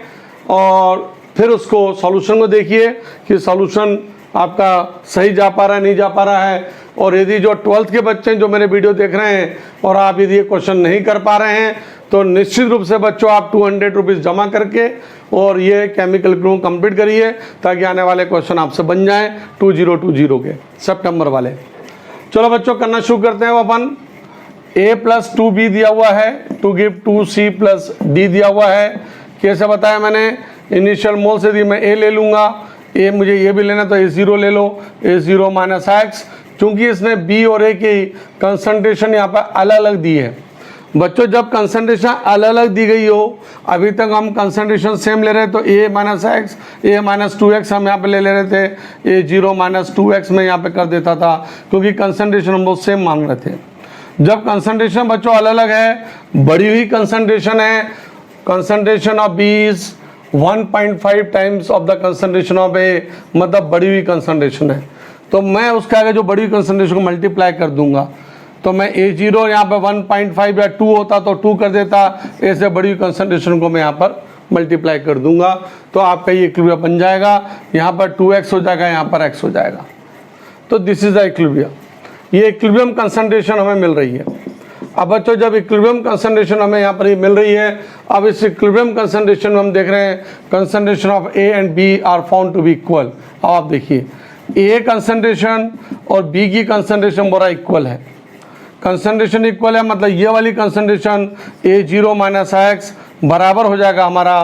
और फिर उसको सॉल्यूशन को देखिए कि सॉल्यूशन आपका सही जा पा रहा है, नहीं जा पा रहा है। और यदि जो 12th के बच्चे जो मेरे वीडियो देख रहे हैं और आप यदि ये क्वेश्चन नहीं कर पा रहे हैं, तो निश्चित रूप से बच्चों आप 200 रुपीज़ जमा करके और ये केमिकल इक्विलिब्रियम कंप्लीट करिए, ताकि आने वाले क्वेश्चन आपसे बन जाएँ 2020 के सितंबर वाले। चलो बच्चों करना शुरू करते हैं। अपन A + 2B दिया हुआ है, टू गिव 2C + D दिया हुआ है। कैसे बताया मैंने, इनिशियल मोल से यदि मैं A ले लूँगा, A मुझे ये भी लेना, तो A0 ले लो, A0 - x। चूँकि इसने B और A की कंसंट्रेशन यहाँ पर अलग अलग दी है। बच्चों जब कंसंट्रेशन अलग अलग दी गई हो, अभी तक हम कंसंट्रेशन सेम ले रहे, तो A - x, A - 2x हम यहाँ पे ले रहे थे, A0 - 2x में यहाँ पे कर देता था, क्योंकि कंसंट्रेशन हम लोग सेम मान रहे थे। जब कंसंट्रेशन बच्चों अलग अलग है, बढ़ी हुई कंसंट्रेशन है, concentration of B is 1.5 times of the concentration of A, मतलब बढ़ी हुई कंसंट्रेशन है, तो मैं उसके आगे जो बड़ी हुई कंसंट्रेशन को मल्टीप्लाई कर दूंगा। तो मैं A0 यहाँ पे 1.5 या 2 होता तो 2 कर देता, ऐसे बड़ी हुई कंसंट्रेशन को मैं यहाँ पर मल्टीप्लाई कर दूंगा, तो आपका ये इक्विलिब्रियम बन जाएगा। यहाँ पर 2x हो जाएगा, यहाँ पर x हो जाएगा, तो दिस इज द इक्विलिब्रियम। ये इक्विलिब्रियम कंसंट्रेशन हमें मिल रही है। अब बच्चों जब इक्विलिब्रियम कंसंट्रेशन हमें यहाँ पर ही मिल रही है, अब इस इक्विलिब्रियम कंसंट्रेशन में हम देख रहे हैं concentration of A and B are found to be equal. अब आप देखिए A कंसंट्रेशन और B की कंसंट्रेशन बड़ा इक्वल है, कंसंट्रेशन इक्वल है, मतलब ये वाली कंसंट्रेशन A0 - x बराबर हो जाएगा हमारा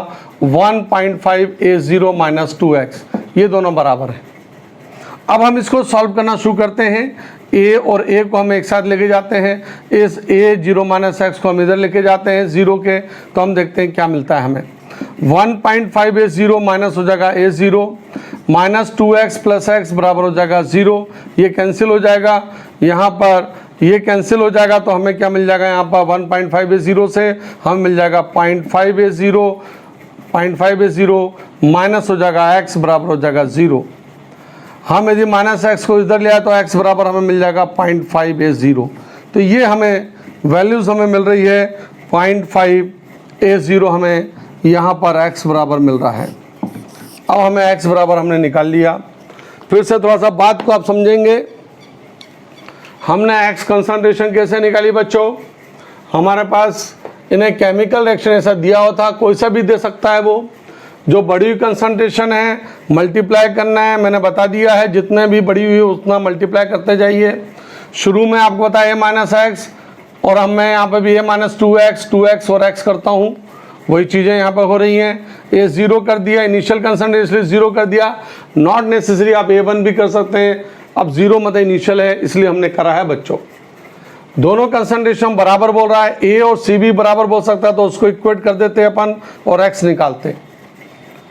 1.5 A0 - 2x, ये दोनों बराबर है। अब हम इसको सॉल्व करना शुरू करते हैं ए और ए को हम एक साथ लेके जाते हैं, इस ए 0 माइनस एक्स को हम इधर लेके जाते हैं 0 के, तो हम देखते हैं क्या मिलता है हमें। 1.5 ए 0 माइनस हो जाएगा ए 0, माइनस 2x प्लस एक्स बराबर हो जाएगा 0, ये कैंसिल हो जाएगा, यहाँ पर ये कैंसिल हो जाएगा, तो हमें क्या मिल जाएगा यहाँ पर 1.5 ए 0 से हमें मिल जाएगा 0.5 ए 0, 0.5 ए 0 माइनस हो जाएगा x बराबर हो जाएगा 0। हम यदि माइनस एक्स को इधर ले आए तो x बराबर हमें मिल जाएगा 0.5 ए 0। तो ये हमें वैल्यूज़ हमें मिल रही है 0.5 ए 0, हमें यहाँ पर x बराबर मिल रहा है। अब हमें x बराबर हमने निकाल लिया। फिर से थोड़ा सा बात को आप समझेंगे। हमने x कंसंट्रेशन कैसे निकाली बच्चों? हमारे पास इन्हें केमिकल रिएक्शन ऐसा दिया हुआ था, कोई सा भी दे सकता है, वो जो बड़ी हुई कंसंट्रेशन है मल्टीप्लाई करना है, मैंने बता दिया है, जितने भी बड़ी हुई उतना मल्टीप्लाई करते जाइए। शुरू में आपको पता है a माइनस एक्स, और हम मैं यहाँ पे भी a माइनस 2x और x करता हूँ, वही चीज़ें यहाँ पर हो रही हैं। a 0 कर दिया, इनिशियल कंसंट्रेशन इसलिए 0 कर दिया, नॉट नेसेसरी आप a1 भी कर सकते हैं, अब 0 मतलब इनिशियल है इसलिए हमने करा है बच्चों। दोनों कंसंट्रेशन बराबर बोल रहा है, a और c भी बराबर बोल सकता है, तो उसको इक्वेट कर देते हैं अपन और x निकालते,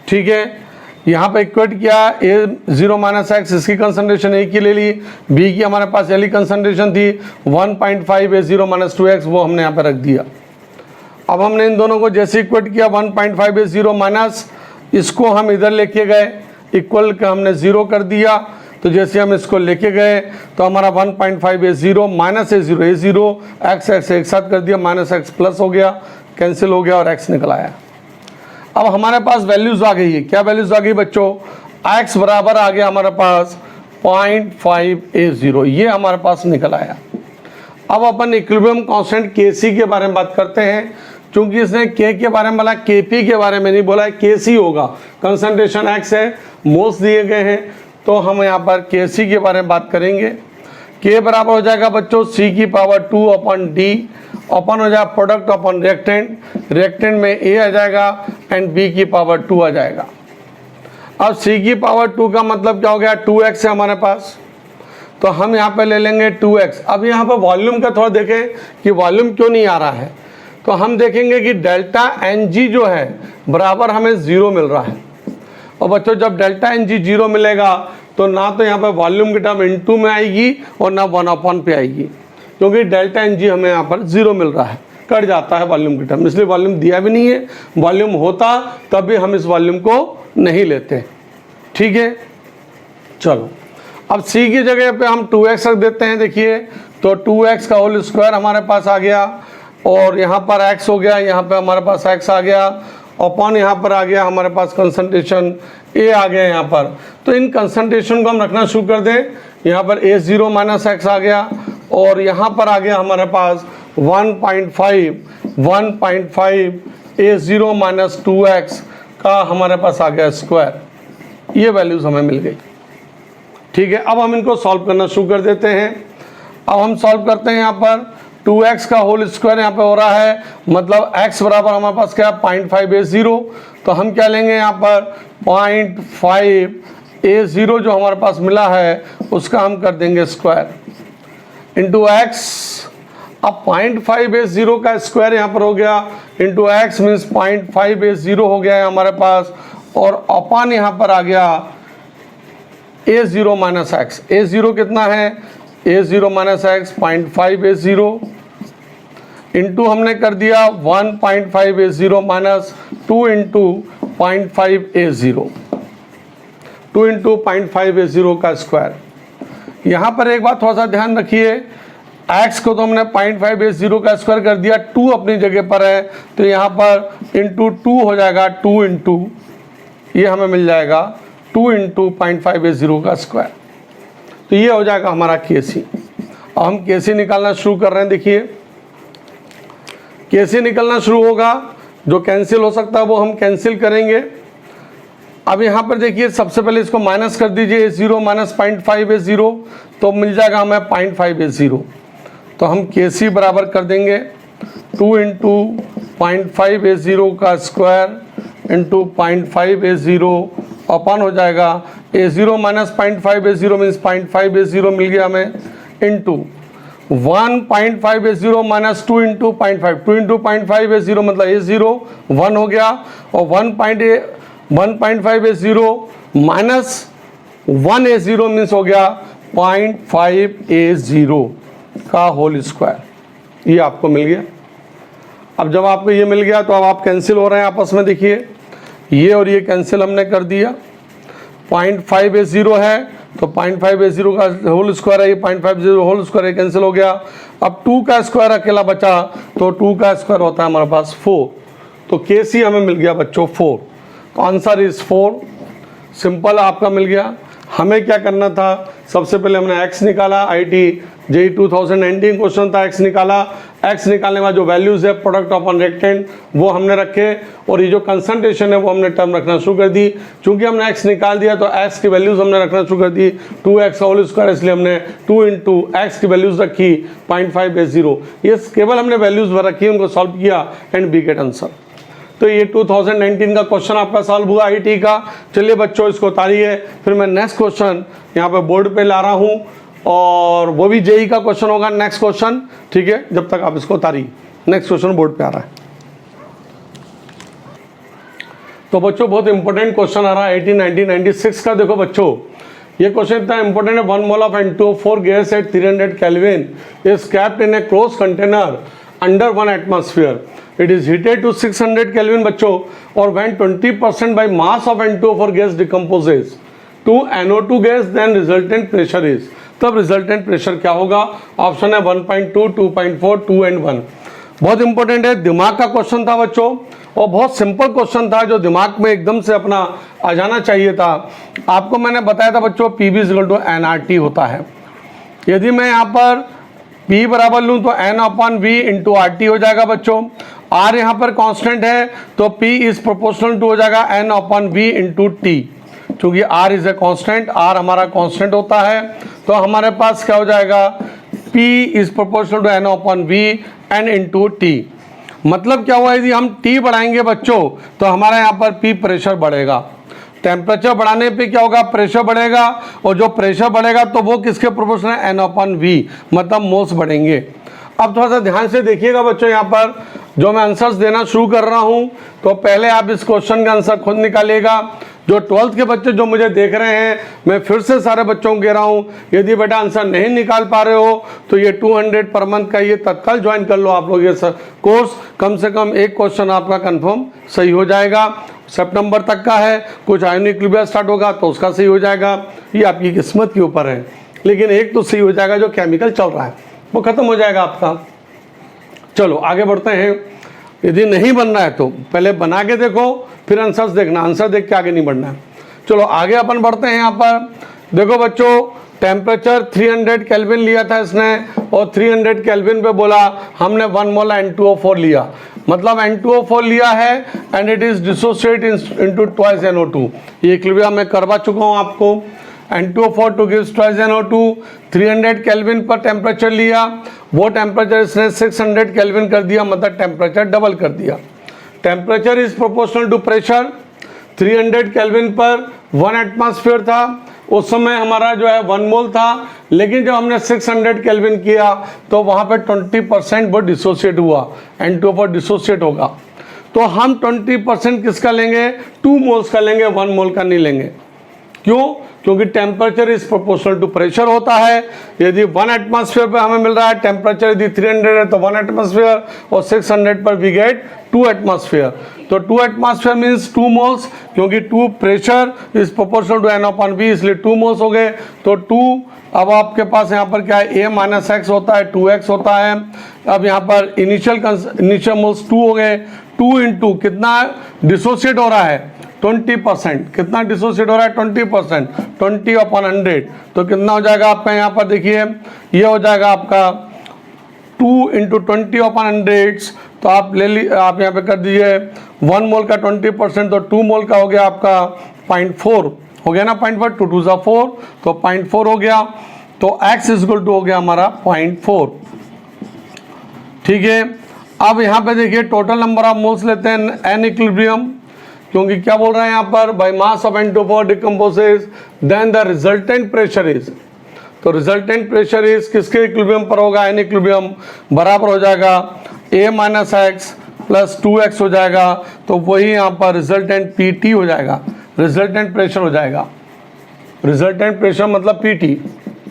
ठीक है। यहाँ पे इक्वेट किया, a 0 माइनस एक्स, इसकी कंसंट्रेशन a की ले ली, b की हमारे पास एली कंसंट्रेशन थी 1.5 a 0 माइनस 2x, वो हमने यहाँ पे रख दिया। अब हमने इन दोनों को जैसे इक्वेट किया 1.5 a 0 माइनस, इसको हम इधर लेके गए, इक्वल का हमने 0 कर दिया, तो जैसे हम इसको लेके गए तो हमारा 1.5 a 0 माइनस a 0 x एक साथ कर दिया, माइनस x प्लस हो गया, कैंसिल हो गया और x निकल आया। अब हमारे पास वैल्यूज आ गई है, क्या वैल्यूज आ गई बच्चों? x बराबर आ गया हमारे पास 0.5 a 0, ये हमारे पास निकल आया। अब अपन इक्विलिब्रियम कांस्टेंट Kc के बारे में बात करते हैं, क्योंकि इसने K के बारे में बोला, Kp के बारे में नहीं बोला है, Kc होगा, कंसंट्रेशन x है, मोल्स दिए गए हैं, तो हम यहाँ पर Kc के बारे में बात करेंगे। K बराबर हो जाएगा बच्चों c की पावर 2 अपॉन d, अपन हो जाएगा प्रोडक्ट अपॉन रिएक्टेंट, रिएक्टेंट में a आ जाएगा एंड b की पावर 2 आ जाएगा। अब c की पावर 2 का मतलब क्या हो गया? 2x है हमारे पास, तो हम यहाँ पे ले लेंगे 2x। अब यहाँ पर वॉल्यूम का थोड़ा देखें कि वॉल्यूम क्यों नहीं आ रहा है, तो हम देखेंगे कि डेल्टा Ng जो है बराबर हमें 0 मिल रहा है। और बच्चों जब डेल्टा Ng 0 मिलेगा तो ना तो यहाँ पर वॉल्यूम की टर्म इनटू में आएगी और ना 1/, पे आएगी, क्योंकि डेल्टा Ng हमें यहाँ पर 0 मिल रहा है, कट जाता है वॉल्यूम की टर्म, इसलिए वॉल्यूम दिया भी नहीं है। वॉल्यूम होता तब भी हम इस वॉल्यूम को नहीं लेते, ठीक है। चलो अब c की जगह पे हम 2x रख देते हैं, देखिए तो 2x का होल स्क्वायर हमारे पास आ गया, और यहाँ पर x हो गया, यहाँ पे हमारे पास x आ गया, अपॉन यहाँ पर आ गया हमारे पास कंसंट्रेशन a आ गया यहाँ पर। तो इन कंसंट्रेशन को हम रखना शुरू कर दें, यहाँ पर a 0 माइनस एक्स आ गया, और यहाँ पर आ गया हमारे पास 1.5 a 0 माइनस 2x का हमारे पास आ गया स्क्वायर, ये वैल्यूज़ हमें मिल गई, ठीक है। अब हम इनको सॉल्व करना शुरू कर देते हैं। अब हम सॉल्व करते हैं, यहाँ पर 2x का होल स्क्वायर यहाँ पे हो रहा है, मतलब x बराबर हमारे पास क्या है? 0.5 a 0, तो हम क्या लेंगे यहाँ पर 0.5 a 0 जो हमारे पास मिला है उसका हम कर देंगे स्क्वायर इंटू x। अब 0.5 a 0 का स्क्वायर यहाँ पर हो गया इंटू x मीन्स 0.5 a 0 हो गया है हमारे पास, और अपॉन यहाँ पर आ गया a 0 माइनस एक्स। a 0 कितना है? a 0 minus x 0.5 a 0 into हमने कर दिया 1.5 a 0 minus 2 into 0.5 a 0, 2 into 0.5 a 0 का स्क्वायर। यहाँ पर एक बात थोड़ा सा ध्यान रखिए, x को तो हमने 0.5 a 0 का स्क्वायर कर दिया, 2 अपनी जगह पर है, तो यहाँ पर इंटू 2 हो जाएगा, 2 इंटू ये हमें मिल जाएगा 2 इंटू 0.5 a 0 का स्क्वायर, तो ये हो जाएगा हमारा Kc। अब हम Kc निकालना शुरू कर रहे हैं, देखिए Kc निकलना शुरू होगा, जो कैंसिल हो सकता है वो हम कैंसिल करेंगे। अब यहाँ पर देखिए सबसे पहले इसको माइनस कर दीजिए, a 0 माइनस 0.5 a 0, तो मिल जाएगा हमें 0.5 a 0, तो हम Kc बराबर कर देंगे 2 इंटू 0.5 a 0 का स्क्वायर इंटू 0.5 a 0 अपॉन हो जाएगा a 0 minus 0.5 a 0 means 0.5 a 0 मिल गया हमें, into 1.5 A0 minus 2 into 0.5, 2 into 0.5 A0 मतलब A0 1 हो गया, और 1.5 A0 माइनस 1 A0 मीन्स हो गया 0.5 A0 का होल स्क्वायर। ये आपको मिल गया। अब जब आपको ये मिल गया तो अब आप कैंसिल हो रहे हैं आपस में, देखिए ये और ये कैंसिल हमने कर दिया। 0.5 A0 है तो 0.5 A0 का होल स्क्वायर है, ये 0.5 होल स्क्वायर है, कैंसिल हो गया। अब 2 का स्क्वायर अकेला बचा, तो 2 का स्क्वायर होता है हमारे पास 4, तो KC हमें मिल गया बच्चों 4, तो आंसर इज 4। सिंपल आपका मिल गया। हमें क्या करना था, सबसे पहले हमने x निकाला, IT JEE 2019 क्वेश्चन था, x निकाला। x निकालने के बाद जो वैल्यूज है प्रोडक्ट अपॉन रेक्टेंट वो हमने रखे, और ये जो कंसंट्रेशन है वो हमने टर्म रखना शुरू कर दी। चूंकि हमने x निकाल दिया तो x की वैल्यूज हमने रखना शुरू कर दी, 2x होल स्क्वायर, इसलिए हमने 2 इंटू x की वैल्यूज रखी 0.5 A0। ये केवल हमने वैल्यूज रखी, उनको सॉल्व किया एंड बी गेट आंसर। तो ये 2019 का क्वेश्चन आपका सॉल्व हुआ IT का। चलिए बच्चों इसको उतारिए, फिर मैं नेक्स्ट क्वेश्चन यहाँ पे बोर्ड पे ला रहा हूँ, और वो भी JEE का क्वेश्चन होगा नेक्स्ट क्वेश्चन, ठीक है। जब तक आप इसको उतारिए, नेक्स्ट क्वेश्चन बोर्ड पे आ रहा है। तो बच्चों बहुत इंपॉर्टेंट क्वेश्चन आ रहा है 1996 का। देखो बच्चों ये क्वेश्चन इतना इंपॉर्टेंट है। 1 mole of N2O4 gas at 300 kelvin is kept in A close container under 1 atmosphere. It is heated to 600 Kelvin बच्चों, और when 20% by mass of N2O4 gas decomposes to NO2 gas, then resultant pressure is, तब resultant pressure क्या होगा? Option है 1.2, 2.4, 2 and 1। बहुत important है, दिमाग का क्वेश्चन था बच्चों, और बहुत सिंपल क्वेश्चन था जो दिमाग में एकदम से अपना आ जाना चाहिए था। आपको मैंने बताया था बच्चों PV = nRT होता है। यदि मैं यहाँ पर P बराबर लूँ तो N/V इंटू RT हो जाएगा बच्चों। R यहाँ पर कांस्टेंट है तो P इज प्रोपोर्शनल टू हो जाएगा N/V इंटू T। चूंकि R is a constant, R हमारा कांस्टेंट होता है, तो हमारे पास क्या हो जाएगा, P is proportional to N/V N into T। मतलब क्या हुआ, यदि हम T बढ़ाएंगे बच्चों तो हमारा यहाँ पर P प्रेशर बढ़ेगा। टेम्परेचर बढ़ाने पे क्या होगा, प्रेशर बढ़ेगा, और जो प्रेशर बढ़ेगा तो वो किसके प्रोपोर्शनल है, N/V, मतलब मोल्स बढ़ेंगे। अब थोड़ा सा ध्यान से देखिएगा बच्चों, यहाँ पर जो मैं आंसर्स देना शुरू कर रहा हूँ, तो पहले आप इस क्वेश्चन का आंसर खुद निकालिएगा। जो 12th के बच्चे जो मुझे देख रहे हैं, मैं फिर से सारे बच्चों को कह रहा हूँ, यदि बेटा आंसर नहीं निकाल पा रहे हो तो ये 200 पर मंथ का ये तत्काल ज्वाइन कर लो आप लोग ये कोर्स। कम से कम एक क्वेश्चन आपका कंफर्म सही हो जाएगा। सितंबर तक का है, कुछ आयोनिक क्लूबिया स्टार्ट होगा तो उसका सही हो जाएगा, ये आपकी किस्मत के ऊपर है। लेकिन एक तो सही हो जाएगा, जो केमिकल चल रहा है वो खत्म हो जाएगा आपका। चलो आगे बढ़ते हैं। यदि नहीं बनना है तो पहले बना के देखो, फिर आंसर्स देखना, आंसर देख के आगे नहीं बढ़ना है। चलो आगे अपन बढ़ते हैं। यहाँ पर देखो बच्चों, टेम्परेचर 300 केल्विन लिया था इसने, और 300 केल्विन पे बोला हमने 1 मोल N2O4 लिया, मतलब N2O4 लिया है and it is dissociate into twice NO2। ये क्लियर मैं करवा चुका हूँ आपको। N2O4 two gives twice NO2, 300 kelvin पर टेम्परेचर लिया, वो टेम्परेचर इसने 600 केल्विन कर दिया, मतलब टेम्परेचर डबल कर दिया। Temperature is proportional to pressure. 300 kelvin पर 1 एटमॉस्फेयर था, उस समय हमारा जो है 1 मोल था, लेकिन जब हमने 600 केल्विन किया तो वहाँ पे 20% वो डिसोसिएट हुआ, N2O4 डिसोसिएट होगा। तो हम 20% किसका लेंगे, 2 मोल्स का लेंगे, 1 मोल का नहीं लेंगे। क्यों? क्योंकि temperature is proportional to pressure होता है। यदि 1 एटमॉस्फेयर पे हमें मिल रहा है टेम्परेचर, यदि 300 है तो 1 एटमॉस्फेयर, और 600 पर वी गेट 2 एटमॉस्फेयर। तो 2 एटमॉस्फेयर मीन्स 2 मोल्स, क्योंकि 2 pressure is proportional to N/V, इसलिए 2 मोल्स हो गए। तो 2, अब आपके पास यहाँ पर क्या है, A - X होता है, 2X होता है। अब यहाँ पर इनिशियल मोल्स 2 हो गए, 2 इंटू कितना डिसोसिएट हो रहा है, 20%। कितना डिसोसिएट हो रहा है, 20%, 20/100। तो कितना हो जाएगा आपका, यहाँ पर देखिए ये हो जाएगा आपका 2 इंटू 20/100। तो आप ले ली, आप यहाँ पे कर दीजिए 1 मोल का 20%, तो 2 मोल का हो गया आपका 0.4 हो गया ना, 0.4, 2 2 = 4, तो 0.4 हो गया। तो X = हो गया हमारा 0.4, ठीक है। अब यहाँ पे देखिए टोटल नंबर ऑफ मोल्स लेते हैं, N इक्विलिब्रियम, क्योंकि क्या बोल रहे हैं यहाँ पर, by mass of N2O4 decomposes then the resultant pressure is. तो रिजल्टेंट प्रेशर इज किसके इक्विलिब्रियम पर होगा, एन इक्विलिब्रियम बराबर हो जाएगा a minus x plus 2x हो जाएगा, तो वही यहाँ पर रिजल्टेंट PT हो जाएगा, रिजल्टेंट प्रेशर हो जाएगा, रिजल्टेंट प्रेशर मतलब PT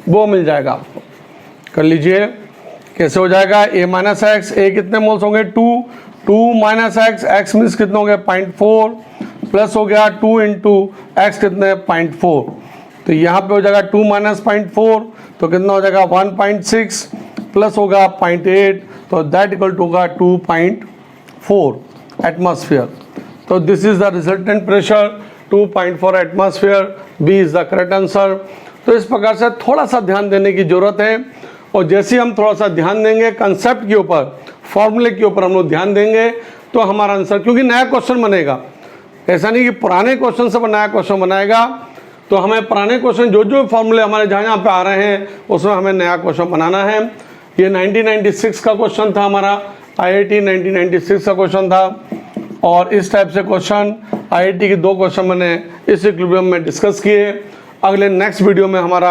वो मिल जाएगा आपको। कर लीजिए कैसे हो जाएगा, a माइनस एक्स, a कितने मोल्स होंगे 2 माइनस एक्स, x मीन्स कितने हो गए 0.4 प्लस हो गया 2 इंटू एक्स कितने 0.4, तो यहाँ पे हो जाएगा 2 माइनस 0.4 तो कितना हो जाएगा 1.6 प्लस होगा 0.8 तो दैट इक्वल टू होगा 2.4 एटमॉस्फेयर। तो this is the resultant pressure 2.4 atmosphere, B is the correct answer. तो इस प्रकार से थोड़ा सा ध्यान देने की जरूरत है, और जैसे हम थोड़ा सा ध्यान देंगे कंसेप्ट के ऊपर, फॉर्मूले के ऊपर हम लोग ध्यान देंगे तो हमारा आंसर, क्योंकि नया क्वेश्चन बनेगा, ऐसा नहीं कि पुराने क्वेश्चन से नया क्वेश्चन बनाएगा, तो हमें पुराने क्वेश्चन जो फॉर्मूले हमारे जहाँ पे आ रहे हैं उसमें हमें नया क्वेश्चन बनाना है। ये 1996 का क्वेश्चन था हमारा, IIT 1996 का क्वेश्चन था, और इस टाइप से क्वेश्चन IIT के 2 क्वेश्चन मैंने इस इक्विलिब्रियम में डिस्कस किए। अगले नेक्स्ट वीडियो में हमारा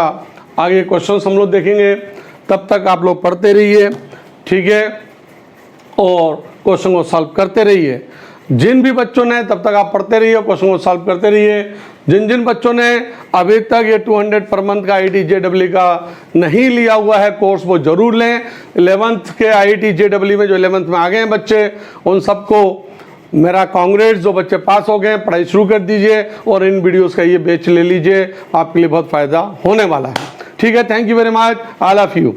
आगे क्वेश्चन हम लोग देखेंगे, तब तक आप लोग पढ़ते रहिए, ठीक है, और क्वेश्चन को सॉल्व करते रहिए। जिन भी बच्चों ने, तब तक आप पढ़ते रहिए, क्वेश्चन को सॉल्व करते रहिए। जिन बच्चों ने अभी तक ये 200 पर मंथ का IIT JEE का नहीं लिया हुआ है कोर्स, वो जरूर लें। 11th के IIT JEE में जो 11th में आ गए हैं बच्चे, उन सबको मेरा कांग्रेट्स, जो बच्चे पास हो गए पढ़ाई शुरू कर दीजिए, और इन वीडियोस का ये बैच ले लीजिए, आपके लिए बहुत फ़ायदा होने वाला है। ठीक है, thank you very much, I love you.